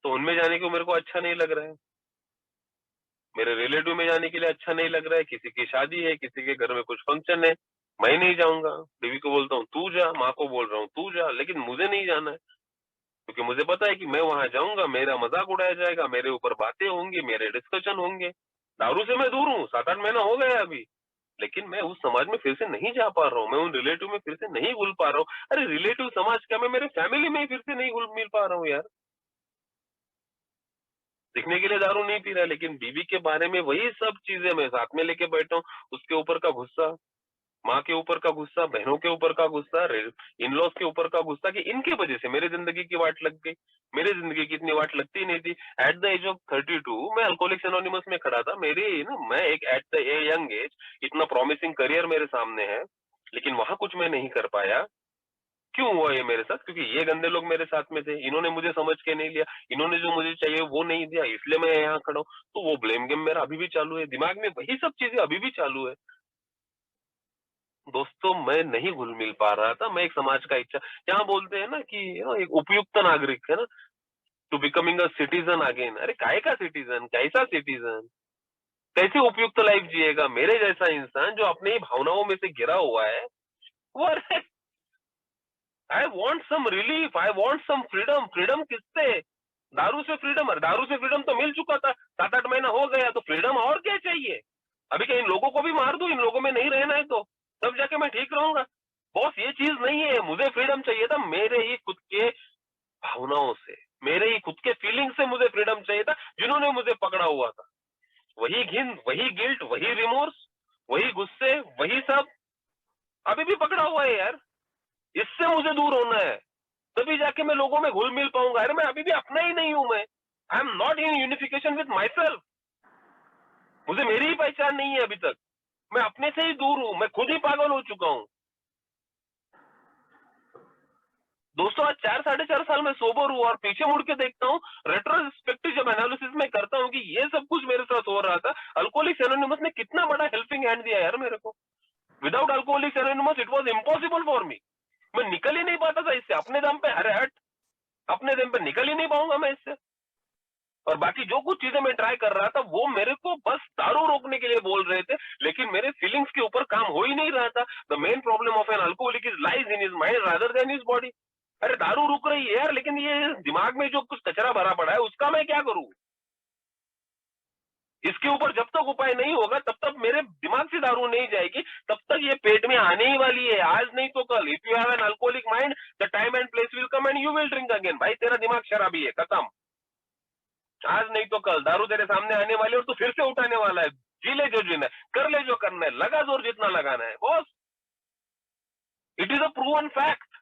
तो उनमें जाने को मेरे को अच्छा नहीं लग रहा है। मेरे रिलेटिव में जाने के लिए अच्छा नहीं लग रहा है, किसी की शादी है, किसी के घर में कुछ फंक्शन है, मैं नहीं जाऊंगा। बीवी को बोलता हूँ तू जा, माँ को बोल रहा हूँ तू जा, लेकिन मुझे नहीं जाना है, क्योंकि मुझे पता है कि मैं वहां जाऊंगा, मेरा मजाक उड़ाया जाएगा, मेरे ऊपर बातें होंगी, मेरे डिस्कशन होंगे। दारू से मैं दूर हूँ, 7-8 महीना हो गया अभी, लेकिन मैं उस समाज में फिर से नहीं जा पा रहा हूँ, मैं उन रिलेटिव में फिर से नहीं घुल पा रहा हूँ। अरे रिलेटिव समाज क्या, मैं मेरे फैमिली में ही फिर से नहीं घुल मिल पा रहा हूँ यार। दिखने के लिए दारू नहीं पी रहा, लेकिन बीवी के बारे में वही सब चीजें मैं साथ में लेके बैठा हूँ, उसके ऊपर का गुस्सा, माँ के ऊपर का गुस्सा, बहनों के ऊपर का गुस्सा, इन लॉज के ऊपर का गुस्सा, कि इनकी वजह से मेरी जिंदगी की वाट लग गई। मेरी जिंदगी की इतनी वाट लगती नहीं थी। एट द एज ऑफ 32 मैं अल्कोहलिक्स एनोनिमस में खड़ा था, मेरी ना, मैं एक एट द यंग एज, इतना प्रॉमिसिंग करियर मेरे सामने है, लेकिन वहां कुछ मैं नहीं कर पाया। क्यों हुआ ये मेरे साथ? क्योंकि ये गंदे लोग मेरे साथ में थे, इन्होंने मुझे समझ के नहीं लिया, इन्होंने जो मुझे चाहिए वो नहीं दिया, इसलिए मैं यहाँ खड़ा हूँ। तो वो ब्लेम गेम मेरा अभी भी चालू है, दिमाग में वही सब चीजें अभी भी चालू है। दोस्तों मैं नहीं घुल मिल पा रहा था, मैं एक समाज का इच्छा, यहाँ बोलते हैं ना कि एक उपयुक्त नागरिक है ना, to becoming a citizen again. अरे काय का सिटीजन, कैसा सिटीजन, कैसे उपयुक्त लाइफ जिएगा मेरे जैसा इंसान जो अपने ही भावनाओं में से घिरा हुआ है वो। अरे I want some relief, I want some freedom. Freedom किससे? दारू से फ्रीडम? अरे दारू से फ्रीडम तो मिल चुका था, 7-8 महीना हो गया, तो फ्रीडम और क्या चाहिए? अभी क्या इन लोगों को भी मार दूं, इन लोगों में नहीं रहना है तो तब जाके मैं ठीक रहूंगा? बॉस ये चीज नहीं है, मुझे फ्रीडम चाहिए था मेरे ही खुद के भावनाओं से, मेरे ही खुद के फीलिंग से मुझे फ्रीडम चाहिए था, जिन्होंने मुझे पकड़ा हुआ था। वही घिन, वही गिल्ट, वही रिमोर्स, वही गुस्से, वही सब अभी भी पकड़ा हुआ है यार। इससे मुझे दूर होना है, तभी जाके मैं लोगों में घुल मिल पाऊंगा। अरे मैं अभी भी अपना ही नहीं हूं, मैं I am not in unification with my self. मुझे मेरी ही पहचान नहीं है अभी तक, मैं अपने से ही दूर हूं, मैं खुद ही पागल हो चुका हूं। दोस्तों आज 4-4.5 साल में सोबर हूँ और पीछे मुड़ के देखता हूँ, रेट्रोस्पेक्टिव जब एनालिसिस में करता हूँ कि ये सब कुछ मेरे साथ हो रहा था, अल्कोहलिक्स एनोनिमस ने कितना बड़ा हेल्पिंग हैंड दिया यार मेरे को। Without alcoholics anonymous it was impossible for me. मैं निकल ही नहीं पाता था इससे अपने दम पे। अरे हट, अपने दम पे निकल ही नहीं पाऊंगा मैं इससे। और बाकी जो कुछ चीजें मैं ट्राई कर रहा था वो मेरे को बस दारू रोकने के लिए बोल रहे थे, लेकिन मेरे फीलिंग्स के ऊपर काम हो ही नहीं रहा था। The main problem of an alcoholic is lies in his mind rather than his body. अरे दारू रुक रही है यार, लेकिन ये दिमाग में जो कुछ कचरा भरा पड़ा है उसका मैं क्या करूं? इसके ऊपर जब तक उपाय नहीं होगा तब तक मेरे दिमाग से दारू नहीं जाएगी, तब तक ये पेट में आने ही वाली है, आज नहीं तो कल। If you have an alcoholic mind, the time and place will come and you will drink again. भाई तेरा दिमाग शराबी है, खत्म। आज नहीं तो कल दारू तेरे सामने आने वाली है और तू फिर से उठाने वाला है। जी ले जो जीना है, कर ले जो करना है, लगा जोर जितना लगाना है boss. It is a proven fact.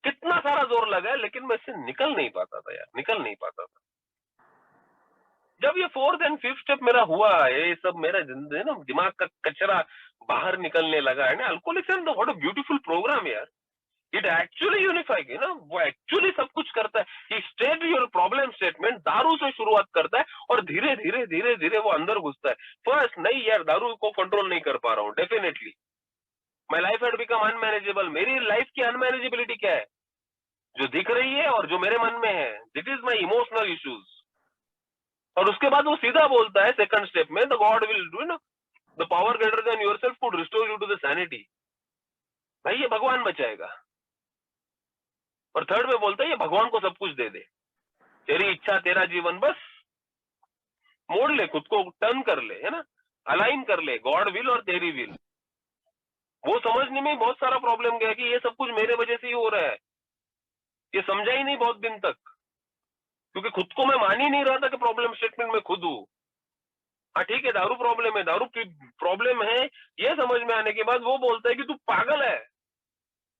कितना सारा जोर लगा है लेकिन मैं इससे निकल नहीं पाता था यार, निकल नहीं पाता था। जब ये 4th एंड 5th स्टेप मेरा हुआ, ये सब मेरा ना दिमाग का कचरा बाहर निकलने लगा है ना। Alcoholics what a beautiful program यार। इट एक्चुअली यूनिफाइंग है ना, वो एक्चुअली सब कुछ करता है। He state your problem statement दारू से शुरुआत करता है और धीरे धीरे धीरे धीरे वो अंदर घुसता है। फर्स्ट नहीं यार, दारू को कंट्रोल नहीं कर पा रहा हूँ, definitely my life had become unmanageable. मेरी लाइफ की अनमैनेजेबिलिटी क्या है? जो दिख रही है और जो मेरे मन में है, that is my emotional issues. और उसके बाद वो सीधा बोलता है सेकंड स्टेप में, द गॉड विल डू ना, the power greater than yourself could restore you to the sanity. भाई ये भगवान बचाएगा। और थर्ड में बोलता है ये भगवान को सब कुछ दे दे, तेरी इच्छा तेरा जीवन, बस मोड़ ले, खुद को टर्न कर ले, है ना, अलाइन कर ले, गॉड विल और तेरी विल। वो समझने में बहुत सारा प्रॉब्लम गया कि ये सब कुछ मेरे वजह से ही हो रहा है। ये समझा ही नहीं बहुत दिन तक, क्योंकि खुद को मैं मान ही नहीं रहा था कि प्रॉब्लम स्टेटमेंट में खुद हूं। हाँ ठीक है, दारू प्रॉब्लम है, दारू की प्रॉब्लम है, ये समझ में आने के बाद वो बोलता है कि तू पागल है,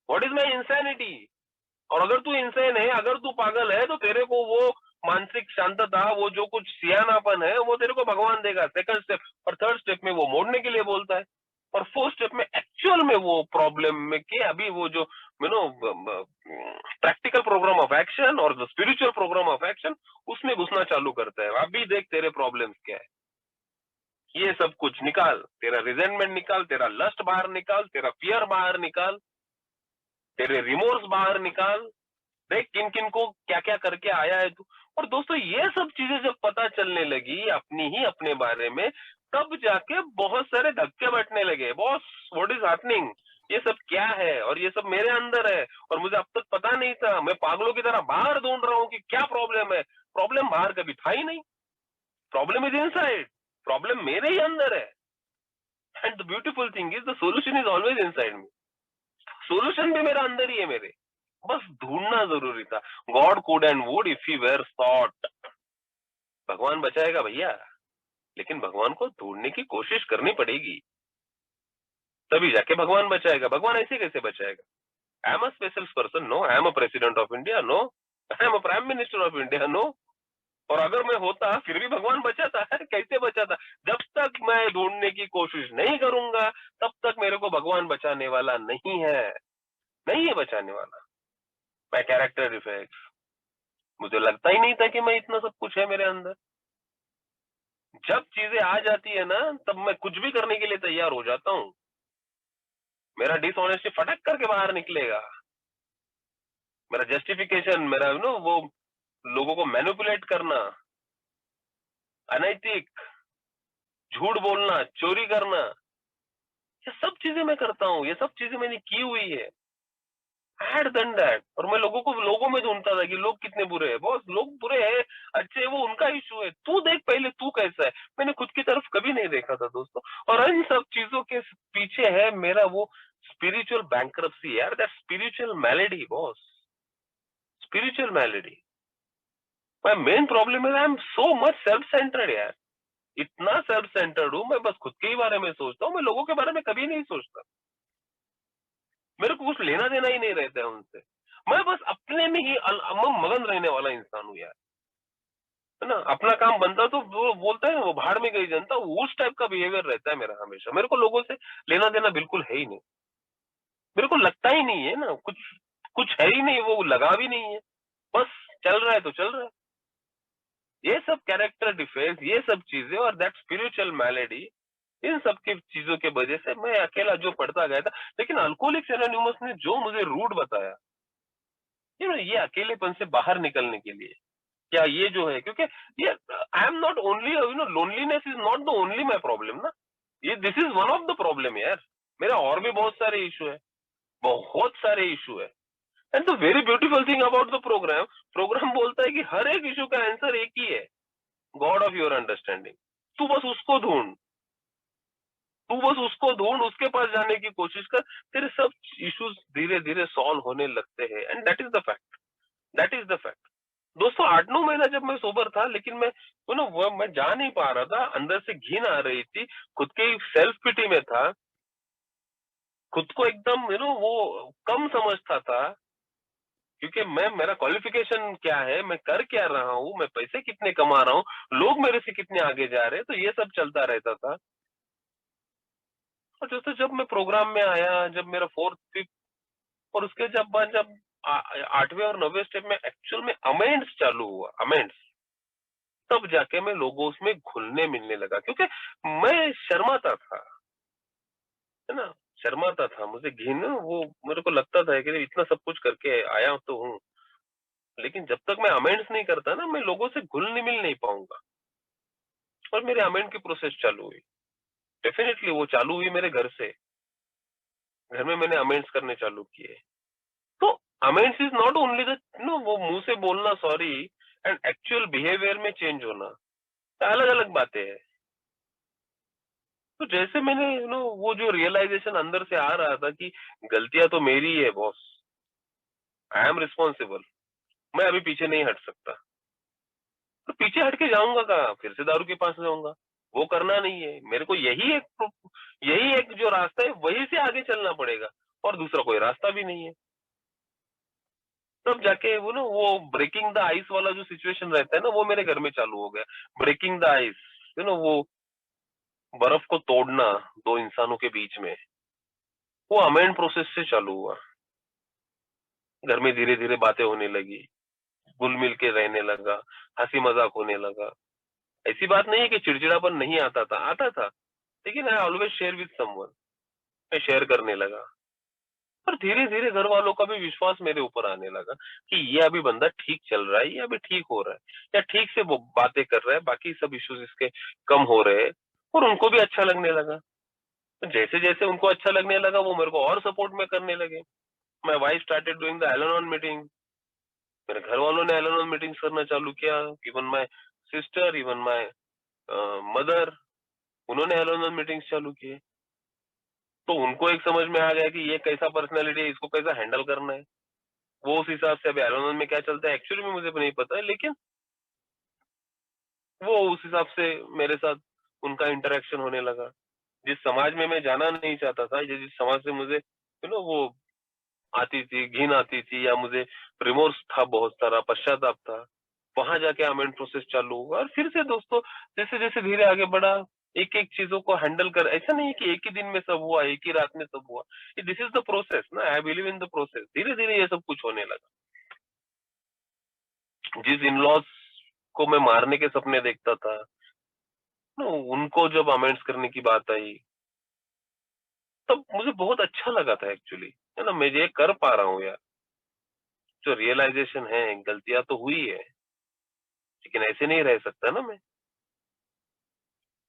व्हाट इज माई इंसैनिटी। और अगर तू इंसान है, अगर तू पागल है, तो तेरे को वो मानसिक शांतता, वो जो कुछ सियानापन है, वो तेरे को भगवान देगा, सेकंड स्टेप। और थर्ड स्टेप में वो मोड़ने के लिए बोलता है। और फोर्थ स्टेप में एक्चुअल में वो प्रॉब्लम में के अभी वो जो प्रैक्टिकल प्रोग्राम ऑफ एक्शन और the spiritual program of action, उसमें घुसना चालू करता है। अभी देख तेरे प्रॉब्लम्स क्या है, ये सब कुछ निकाल, तेरा रिजेंटमेंट निकाल, तेरा लस्ट बाहर निकाल, तेरा फियर बाहर निकाल, तेरे रिमोर्स बाहर निकाल, देख किन किन को क्या क्या करके आया है तू। और दोस्तों ये सब चीजें जब पता चलने लगी अपनी ही अपने बारे में, तब जाके बहुत सारे धक्के बैठने लगे। बॉस व्हाट इज हैपनिंग, ये सब क्या है, और ये सब मेरे अंदर है और मुझे अब तक पता नहीं था। मैं पागलों की तरह बाहर ढूंढ रहा हूँ कि क्या प्रॉब्लम है। प्रॉब्लम बाहर कभी था ही नहीं, प्रॉब्लम इज इनसाइड, प्रॉब्लम मेरे ही अंदर है। And the beautiful thing is the solution is always inside me. Solution भी मेरा अंदर ही है मेरे, बस ढूंढना जरूरी था। God could and would if he were sought. भगवान बचाएगा भैया, लेकिन भगवान को ढूंढने की कोशिश करनी पड़ेगी, तभी जाके भगवान बचाएगा। भगवान ऐसे कैसे बचाएगा? I am a special person, no. I am a president of India, no. I am a prime minister of India, no. और अगर मैं होता फिर भी भगवान बचाता है, कैसे बचाता? जब तक मैं ढूंढने की कोशिश नहीं करूंगा तब तक मेरे को भगवान बचाने वाला नहीं है, नहीं है बचाने वाला। मैं कैरेक्टर डिफेक्ट्स, मुझे लगता ही नहीं था कि मैं इतना सब कुछ है मेरे अंदर। जब चीजें आ जाती है ना, तब मैं कुछ भी करने के लिए तैयार हो जाता हूँ। मेरा डिसऑनेस्टी फटक करके बाहर निकलेगा, मेरा जस्टिफिकेशन, मेरा वो लोगों को मैनिपुलेट करना, अनैतिक, झूठ बोलना, चोरी करना, ये सब चीजें मैं करता हूँ, ये सब चीजें मैंने की हुई है। I had done that। और मैं लोगों में ढूंढता था कि लोग कितने बुरे हैं। बॉस लोग बुरे हैं, अच्छे, वो उनका इशू है, तू देख पहले तू कैसा है। मैंने खुद की तरफ कभी नहीं देखा था दोस्तों। और इन सब चीजों के पीछे है मेरा वो स्पिरिचुअल बैंक्रप्सी यार, that spiritual malady boss, spiritual malady. My main problem is I am so much self centred यार। इतना सेल्फ सेंटर्ड हूं, मैं बस खुद के ही बारे में सोचता हूँ, मैं लोगों के बारे में कभी नहीं सोचता। मेरे को कुछ लेना देना ही नहीं रहता है उनसे। मैं बस अपने में ही मगन रहने वाला इंसान हूँ यार, है ना। अपना काम बनता तो वो बोलता है वो भाड़ में गई जनता, उस टाइप का बिहेवियर रहता है मेरा हमेशा। मेरे को लोगों से लेना देना बिल्कुल है ही नहीं, मेरे को लगता ही नहीं है ना, कुछ कुछ है ही नहीं, वो लगा भी नहीं है, बस चल रहा है तो चल रहा है। ये सब कैरेक्टर डिफेक्ट, ये सब चीजें और दैट स्पिरिचुअल मैलेडी इन सब की चीजों के वजह से मैं अकेला जो पढ़ता गया था। लेकिन अल्कोहलिक्स एनोनिमस ने जो मुझे रूट बताया, ये अकेलेपन से बाहर निकलने के लिए, क्या ये जो है, क्योंकि ये I am not only, loneliness is not the only my problem ना, ये this is one of the problem यार। मेरा और भी बहुत सारे इशू है, बहुत सारे इशू है। And the very beautiful thing about the program, program बोलता है कि हर एक इशू का आंसर एक ही है, गॉड ऑफ योर अंडरस्टैंडिंग। तू बस उसको ढूंढ, तू बस उसको ढूंढ, उसके पास जाने की कोशिश कर, तेरे सब इश्यूज धीरे धीरे सॉल्व होने लगते हैं। And that is the fact, that is the fact. दोस्तों 8-9 महीना जब मैं सोबर था, लेकिन मैं वो मैं जा नहीं पा रहा था, अंदर से घिन आ रही थी, खुद के सेल्फ पिटी में था, खुद को एकदम वो कम समझता था, क्योंकि मेरा क्वालिफिकेशन क्या है, मैं कर क्या रहा हूँ, मैं पैसे कितने कमा रहा हूँ, लोग मेरे से कितने आगे जा रहे हैं, तो ये सब चलता रहता था। और दोस्तों जब मैं प्रोग्राम में आया, जब मेरा 4th 5th और उसके जब 8वें और 9वें स्टेप में एक्चुअल में अमेंड्स चालू हुआ, अमेंड्स, तब जाके मैं लोगों उसमें घुलने मिलने लगा, क्योंकि मैं शर्माता था, है ना, शर्माता था, मुझे घिन, वो मेरे को लगता था कि इतना सब कुछ करके आया तो हूँ, लेकिन जब तक मैं अमेंड्स नहीं करता ना, मैं लोगों से घुल मिल नहीं पाऊंगा। और मेरे अमेंड की प्रोसेस चालू हुई, डेफिनेटली वो चालू हुई मेरे घर से, घर में मैंने अमेंड्स करने चालू किए। तो amends is not only the वो मुंह से बोलना सॉरी एंड एक्चुअल बिहेवियर में चेंज होना, अलग अलग बातें हैं। तो जैसे मैंने वो जो रियलाइजेशन अंदर से आ रहा था कि गलतियां तो मेरी है बॉस, आई एम रिस्पॉन्सिबल, मैं अभी पीछे नहीं हट सकता, तो पीछे हट के जाऊंगा कहाँ, फिर से दारू के पास जाऊंगा, वो करना नहीं है मेरे को, यही एक जो रास्ता है वही से आगे चलना पड़ेगा, और दूसरा कोई रास्ता भी नहीं है। तब जाके वो ब्रेकिंग द आइस वाला जो सिचुएशन रहता है ना, वो मेरे घर में चालू हो गया। ब्रेकिंग द आइस, वो बर्फ को तोड़ना दो इंसानों के बीच में, वो अमेंड प्रोसेस से चालू हुआ। घर में धीरे धीरे बातें होने लगी, घुल मिल के रहने लगा, हंसी मजाक होने लगा। ऐसी बात नहीं है कि चिड़चिड़ापन नहीं आता था, आता था, लेकिन I always share with someone, मैं शेयर करने लगा। और धीरे धीरे घर वालों का भी विश्वास मेरे ऊपर आने लगा कि ये अभी बंदा ठीक चल रहा है, ये अभी ठीक हो रहा है, या ठीक से वो बातें कर रहा है, बाकी सब इश्यूज इसके कम हो रहे हैं। और उनको भी अच्छा लगने लगा। तो जैसे जैसे उनको अच्छा लगने लगा, वो मेरे को और सपोर्ट में करने लगे। My wife started doing the L-N-own meeting, मेरे घर वालों ने एल-एन-ओन मीटिंग्स करना चालू किया। Even my sister, even my mother, उन्होंने एल-एन-ओन मीटिंग्स चालू किए। तो उनको एक समझ में आ गया कि ये कैसा पर्सनैलिटी है, इसको कैसा हैंडल करना है। वो उस हिसाब से, अभी एल-एन-ओन में क्या चलता है एक्चुअली में मुझे भी नहीं पता है, लेकिन वो उस हिसाब से मेरे साथ उनका इंटरेक्शन होने लगा। जिस समाज में मैं जाना नहीं चाहता था, जिस समाज से मुझे वो आती थी, घिन आती थी, या मुझे रिमोर्स था, बहुत सारा पश्चाताप था, वहां जाके अमेंड प्रोसेस चालू हुआ। और फिर से दोस्तों जैसे जैसे धीरे आगे बढ़ा, एक एक चीजों को हैंडल कर, ऐसा नहीं है कि एक ही दिन में सब हुआ, एक ही रात में सब हुआ, दिस इज द प्रोसेस ना, I believe in the process. धीरे धीरे ये सब कुछ होने लगा। जिस इन लॉज को मैं मारने के सपने देखता था, उनको जब अमेंड्स करने की बात आई, तब मुझे बहुत अच्छा लगा था एक्चुअली, है ना, मैं ये कर पा रहा हूँ यार। जो रियलाइजेशन है, गलतियां तो हुई है, लेकिन ऐसे नहीं रह सकता ना मैं।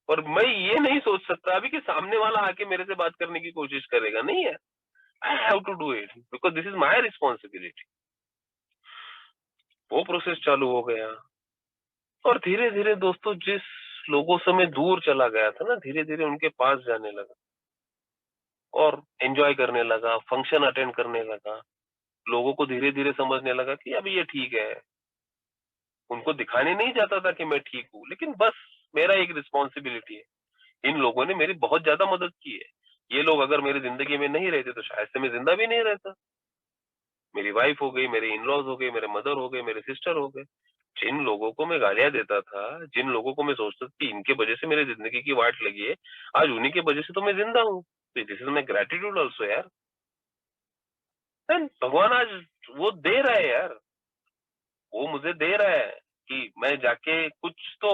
और मैं ये नहीं सोच सकता अभी कि सामने वाला आके मेरे से बात करने की कोशिश करेगा, नहीं है। I have to do it because this is my responsibility. वो प्रोसेस चालू हो गया। और धीरे धीरे दोस्तों जिस लोगों से मैं दूर चला गया था ना, धीरे धीरे उनके पास जाने लगा और एंजॉय करने लगा, फंक्शन अटेंड करने लगा। लोगों को धीरे धीरे समझने लगा कि अब ये ठीक है। उनको दिखाने नहीं जाता था कि मैं ठीक हूँ, लेकिन बस मेरा एक रिस्पॉन्सिबिलिटी है। इन लोगों ने मेरी बहुत ज्यादा मदद की है। ये लोग अगर मेरी जिंदगी में नहीं रहते तो शायद से मैं जिंदा भी नहीं रहता। मेरी वाइफ हो गई, मेरे इन लॉज हो गए, मेरे मदर हो गए, मेरे सिस्टर हो गए। जिन लोगों को मैं गालियां देता था, जिन लोगों को मैं सोचता था कि इनके वजह से मेरी जिंदगी की वाट लगी है, आज उन्हीं के वजह से तो मैं जिंदा हूँ। तो this is my gratitude also यार। भगवान आज वो दे रहा है यार, वो मुझे दे रहा है कि मैं जाके कुछ तो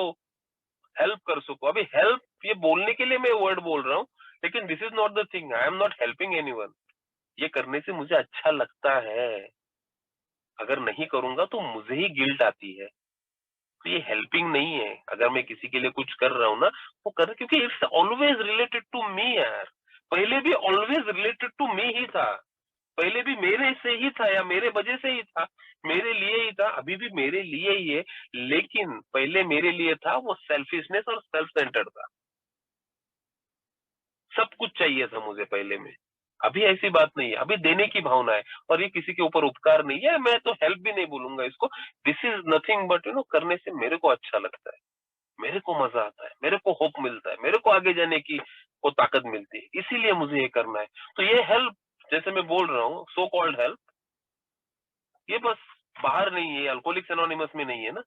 हेल्प कर सकूं। अभी हेल्प ये बोलने के लिए मैं वर्ड बोल रहा हूँ, लेकिन this is not the thing, I am not helping anyone. ये करने से मुझे अच्छा लगता है, अगर नहीं करूंगा तो मुझे ही गिल्ट आती है। तो ये हेल्पिंग नहीं है। अगर मैं किसी के लिए कुछ कर रहा हूँ ना, वो कर, क्योंकि it's always related to me यार। पहले भी ऑलवेज रिलेटेड टू मी ही था, पहले भी मेरे से ही था या मेरे वजह से ही था, मेरे लिए ही था, अभी भी मेरे लिए ही है। लेकिन पहले मेरे लिए था वो सेल्फिशनेस और सेल्फ सेंटर्ड था, सब कुछ चाहिए था मुझे पहले में। अभी ऐसी बात नहीं है, अभी देने की भावना है। और ये किसी के ऊपर उपकार नहीं है, मैं तो हेल्प भी नहीं बोलूंगा इसको। दिस इज नथिंग बट करने से मेरे को अच्छा लगता है, मेरे को मजा आता है, मेरे को होप मिलता है, मेरे को आगे जाने की वो ताकत मिलती है, इसीलिए मुझे ये करना है। तो ये हेल्प, जैसे मैं बोल रहा हूँ सो कॉल्ड हेल्प, ये बस बाहर नहीं है, अल्कोहलिक्स एनोनिमस में नहीं है ना,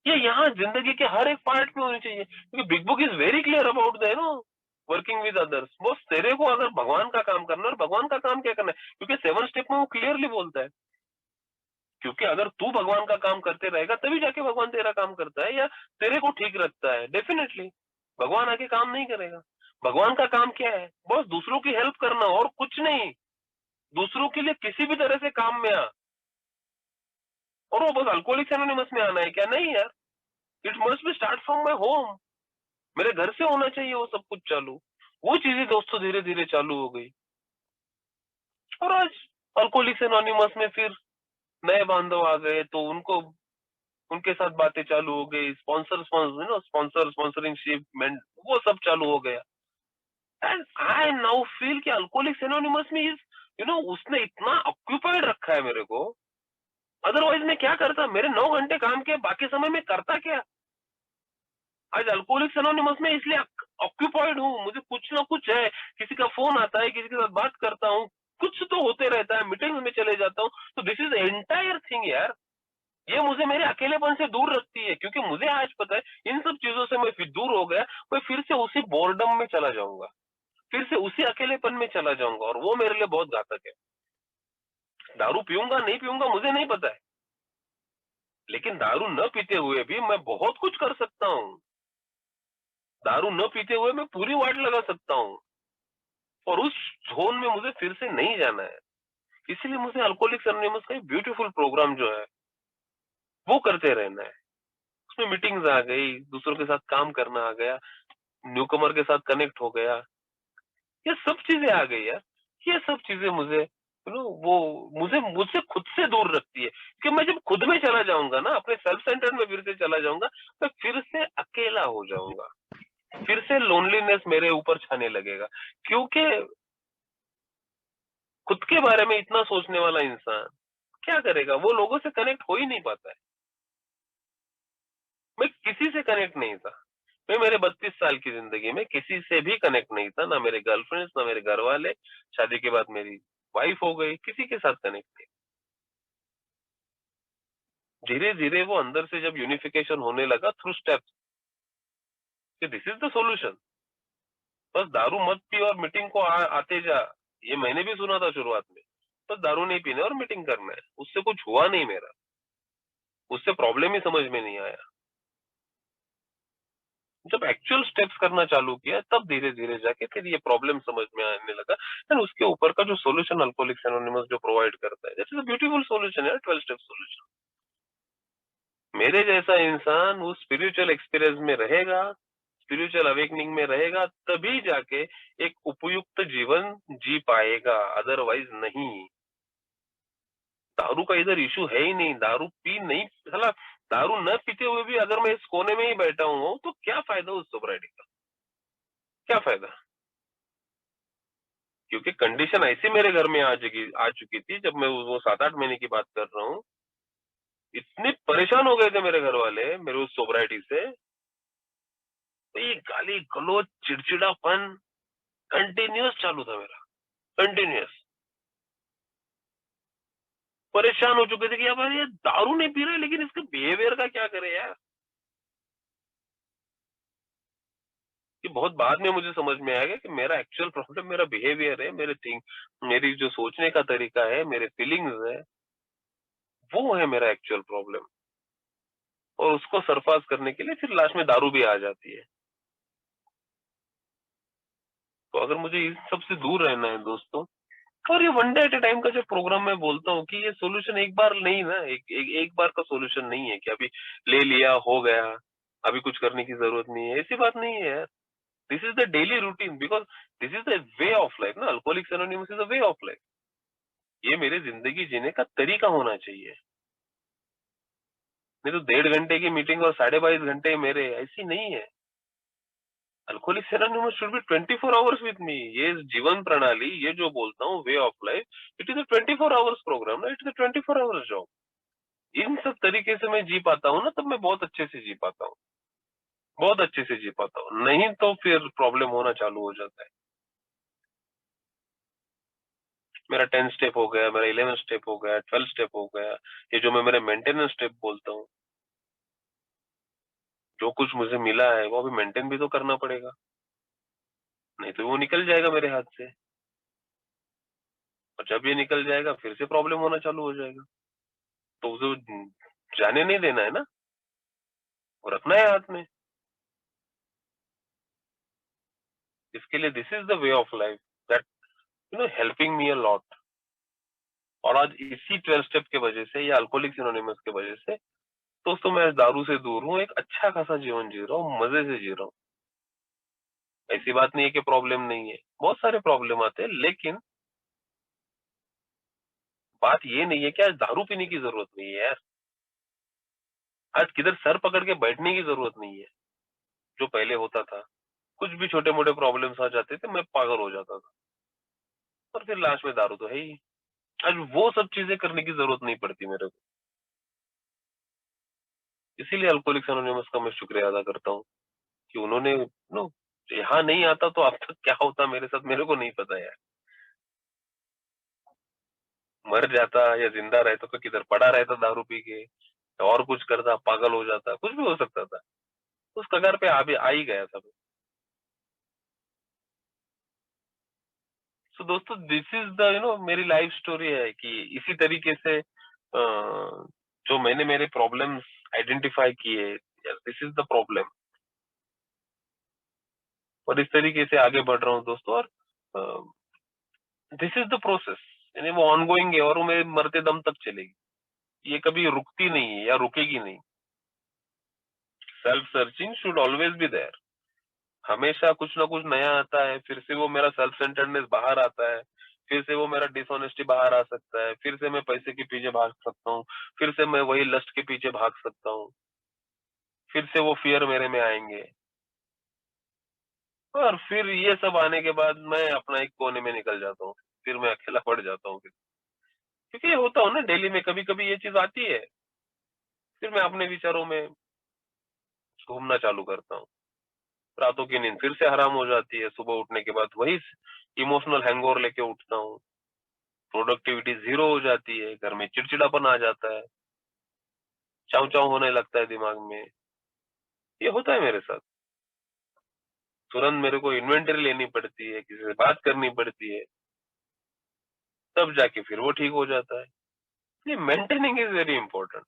ये यहाँ जिंदगी के हर एक पार्ट में होनी चाहिए। क्योंकि big book is very clear about the working with others. वो तेरे को अगर भगवान का काम करना है, और भगवान का काम क्या करना है, क्योंकि 7 स्टेप में वो क्लियरली बोलता है। क्योंकि अगर तू भगवान का काम करते रहेगा तभी जाके भगवान तेरा काम करता है या तेरे को ठीक रखता है। डेफिनेटली भगवान आके काम नहीं करेगा। भगवान का काम क्या है, बस दूसरों की हेल्प करना और कुछ नहीं। दूसरों के लिए किसी भी तरह से काम में आ, और वो बस अल्कोहलिक्स एनोनिमस में आना है क्या? नहीं यार, it must be start from my home. मेरे घर से होना चाहिए वो सब कुछ चालू। वो चीजें दोस्तों धीरे धीरे चालू हो गई, और आज अल्कोहलिक्स एनोनिमस में फिर नए बांधव आ गए, तो उनको उनके साथ बातें चालू हो गई, स्पॉन्सरिंगशिप, वो सब चालू हो गया। एंड आई नाउ फील कि अल्कोहलिक्स एनोनिमस में इज उसने इतना ऑक्यूपाइड रखा है मेरे को। अदरवाइज मैं क्या करता, मेरे 9 घंटे काम के, बाकी समय में करता क्या? आज अल्कोहलिक्स एनोनिमस में इसलिए ऑक्यूपाइड हूँ, मुझे कुछ ना कुछ है, किसी का फोन आता है, किसी के साथ बात करता हूँ, कुछ तो होते रहता है, मीटिंग्स में चले जाता हूँ। तो दिस इज एंटायर थिंग यार, ये मुझे मेरे अकेलेपन से दूर रखती है। क्योंकि मुझे आज पता है इन सब चीजों से मैं फिर दूर हो गया, मैं फिर से उसी बोर्डम में चला जाऊंगा, फिर से उसी अकेलेपन में चला जाऊंगा, और वो मेरे लिए बहुत घातक है। दारू पीऊंगा नहीं पीऊंगा मुझे नहीं पता है, लेकिन दारू न पीते हुए भी मैं बहुत कुछ कर सकता हूँ। दारू न पीते हुए मैं पूरी वाट लगा सकता हूँ, और उस जोन में मुझे फिर से नहीं जाना है। इसीलिए मुझे अल्कोहलिक्स एनोनिमस का ब्यूटीफुल प्रोग्राम जो है वो करते रहना है। उसमें मीटिंग्स आ गई, दूसरों के साथ काम करना आ गया, न्यूकमर के साथ कनेक्ट हो गया, ये सब चीजें आ गई यार। ये सब चीजें मुझे वो मुझे मुझसे खुद से दूर रखती है। कि मैं जब खुद में चला जाऊंगा ना, अपने सेल्फ सेंटर में फिर से चला जाऊंगा, मैं फिर से अकेला हो जाऊंगा, फिर से लोनलीनेस मेरे ऊपर छाने लगेगा। क्योंकि खुद के बारे में इतना सोचने वाला इंसान क्या करेगा, वो लोगों से कनेक्ट हो ही नहीं पाता है। मैं किसी से कनेक्ट नहीं था, मैं मेरे 32 साल की जिंदगी में किसी से भी कनेक्ट नहीं था, ना मेरे गर्लफ्रेंड्स, ना मेरे घर वाले। शादी के बाद मेरी वाइफ हो गई, किसी के साथ कनेक्ट नहीं। धीरे धीरे वो अंदर से जब यूनिफिकेशन होने लगा थ्रू स्टेप्स, कि दिस इज द सॉल्यूशन, बस दारू मत पी और मीटिंग को आते जा। ये मैंने भी सुना था शुरुआत में, बस दारू नहीं पीने और मीटिंग करना है। उससे कुछ हुआ नहीं मेरा, उससे प्रॉब्लम ही समझ में नहीं आया। जब एक्चुअल स्टेप्स करना चालू किया तब धीरे धीरे जाके फिर ये प्रॉब्लम समझ में आने लगा। एंड उसके ऊपर का जो सोल्यूशन अल्कोहलिक्स एनोनिमस जो प्रोवाइड करता है, that is a beautiful solution है, 12 स्टेप सोल्यूशन। मेरे जैसा इंसान उस स्पिरिचुअल एक्सपीरियंस में रहेगा, स्पिरिचुअल अवेकनिंग में रहेगा, तभी जाके एक उपयुक्त जीवन जी पाएगा, अदरवाइज नहीं। दारू का इधर इशू है ही नहीं, दारू पी नहीं, साला दारू न पीते हुए भी अगर मैं इस कोने में ही बैठा हूँ तो क्या फायदा उस सोब्राइटी का, क्या फायदा? क्योंकि कंडीशन ऐसी मेरे घर में आ चुकी थी, जब मैं वो 7-8 महीने की बात कर रहा हूँ, इतने परेशान हो गए थे मेरे घर वाले मेरे उस सोब्राइटी से। तो ये गाली गलौज चिड़चिड़ापन कंटिन्यूअस चालू था मेरा, कंटिन्यूअस। परेशान हो चुके थे कि यार ये दारू नहीं पी रहे, लेकिन इसके बिहेवियर का क्या करे यार। कि बहुत बाद में मुझे समझ में आया कि मेरा एक्चुअल प्रॉब्लम मेरा बिहेवियर है, मेरी जो सोचने का तरीका है, मेरे फीलिंग्स है, वो है मेरा एक्चुअल प्रॉब्लम। और उसको सरपास करने के लिए फिर लास्ट में दारू भी आ जाती है। तो अगर मुझे इस सब से दूर रहना है दोस्तों, और ये one day at A time का जो प्रोग्राम मैं बोलता हूँ कि ये सोल्यूशन एक बार नहीं ना, एक बार का सोल्यूशन नहीं है कि अभी ले लिया हो गया, अभी कुछ करने की जरूरत नहीं है, ऐसी बात नहीं है यार। This is the daily routine, because this is the way of life ना। Alcoholics Anonymous is the way of life. ये मेरे जिंदगी जीने का तरीका होना चाहिए। नहीं तो 1.5 घंटे की मीटिंग और 22.5 घंटे मेरे, ऐसी नहीं है। Alcoholics Anonymous should be 24 hours with me. ये जीवन प्रणाली, ये जो बोलता हूँ way of life, it is a 24 hours programme ना, it is a 24 hours job. इन सब तरीके से मैं जी पाता हूँ ना, तब मैं बहुत अच्छे से जी पाता हूँ, बहुत अच्छे से जी पाता हूँ। नहीं तो फिर प्रॉब्लम होना चालू हो जाता है। मेरा 10 स्टेप हो गया, मेरा 11 स्टेप हो गया, 12 स्टेप हो गया, ये जो मैं मेरे मेंटेनेंस स्टेप बोलता हूँ, जो कुछ मुझे मिला है वो अभी मेंटेन भी तो करना पड़ेगा, नहीं तो वो निकल जाएगा मेरे हाथ से। और जब ये निकल जाएगा फिर से प्रॉब्लम होना चालू हो जाएगा। तो उसे जाने नहीं देना है ना, वो रखना है हाथ में। इसके लिए this is the way of life that helping me a lot. और आज इसी 12 स्टेप के वजह से या अल्कोहलिक्स एनोनिमस के वजह से दोस्तों मैं दारू से दूर हूँ, एक अच्छा खासा जीवन जी रहा हूँ, मजे से जी रहा हूँ। ऐसी बात नहीं है कि प्रॉब्लम नहीं है, बहुत सारे प्रॉब्लम आते हैं, लेकिन बात ये नहीं है कि आज दारू पीने की जरूरत नहीं है यार। आज किधर सर पकड़ के बैठने की जरूरत नहीं है, जो पहले होता था। कुछ भी छोटे मोटे प्रॉब्लम्स आ जाते थे, मैं पागल हो जाता था, और फिर लास्ट में दारू तो है ही। आज वो सब चीजें करने की जरूरत नहीं पड़ती मेरे को। इसीलिए अल्कोहलिक्स एनोनिमस का मैं शुक्रिया अदा करता हूँ कि उन्होंने नो, यहाँ नहीं आता तो अब तक क्या होता मेरे साथ, मेरे को नहीं पता यार। मर जाता या जिंदा रहता तो किधर पड़ा रहता दारू पी के, और कुछ करता, पागल हो जाता, कुछ भी हो सकता था। उस कगार पे आ ही गया था। सो दोस्तों दिस इज द मेरी लाइफ स्टोरी है कि इसी तरीके से जो मैंने मेरे प्रॉब्लम्स आइडेंटिफाई किए, दिस इज द प्रॉब्लम, और इस तरीके से आगे बढ़ रहा हूँ दोस्तों। और दिस इज द प्रोसेस, यानी वो ऑनगोइंग है और वो मेरे मरते दम तक चलेगी। ये कभी रुकती नहीं है या रुकेगी नहीं। Self searching should always be there. हमेशा कुछ ना कुछ नया आता है, फिर से वो मेरा सेल्फ सेंटर्डनेस बाहर आता है, फिर से वो मेरा डिसऑनेस्टी बाहर आ सकता है, फिर से मैं पैसे के पीछे भाग सकता हूँ, फिर से मैं वही लस्ट के पीछे भाग सकता हूँ, फिर से वो फियर मेरे में आएंगे, और फिर ये सब आने के बाद मैं अपना एक कोने में निकल जाता हूँ। फिर मैं अकेला पड़ जाता हूँ। क्योंकि ये होता हूँ ना डेली में, कभी कभी ये चीज आती है, फिर मैं अपने विचारों में घूमना चालू करता हूँ। रातों की नींद फिर से हराम हो जाती है, सुबह उठने के बाद वही इमोशनल हैंगओवर लेके उठता हूँ। प्रोडक्टिविटी जीरो हो जाती है, घर में चिड़चिड़ापन आ जाता है, चाव चाव होने लगता है दिमाग में। ये होता है मेरे साथ। तुरंत मेरे को इन्वेंटरी लेनी पड़ती है, किसी से बात करनी पड़ती है, तब जाके फिर वो ठीक हो जाता है। ये मेंटेनिंग इज वेरी इंपॉर्टेंट,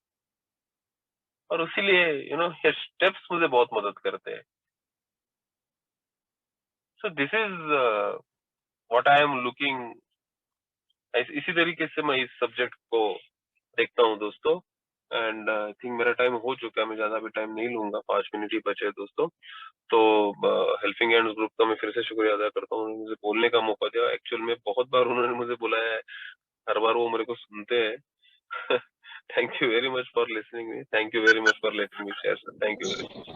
और इसीलिए ये स्टेप्स मुझे बहुत मदद करते हैं। So this is what I am looking. इसी तरीके से मैं इस सब्जेक्ट को देखता हूँ दोस्तों। एंड आई थिंक मेरा टाइम हो चुका है, मैं ज्यादा भी टाइम नहीं लूंगा, 5 मिनट ही बचे हैं दोस्तों। तो हेल्पिंग हैंड्स ग्रुप का मैं फिर से शुक्रिया अदा करता हूँ, उन्होंने मुझे बोलने का मौका दिया। एक्चुअल में बहुत बार उन्होंने मुझे बुलाया है, हर बार वो मेरे को सुनते हैं। Thank you very much for listening me, thank you very much for letting me share sir, thank you very much.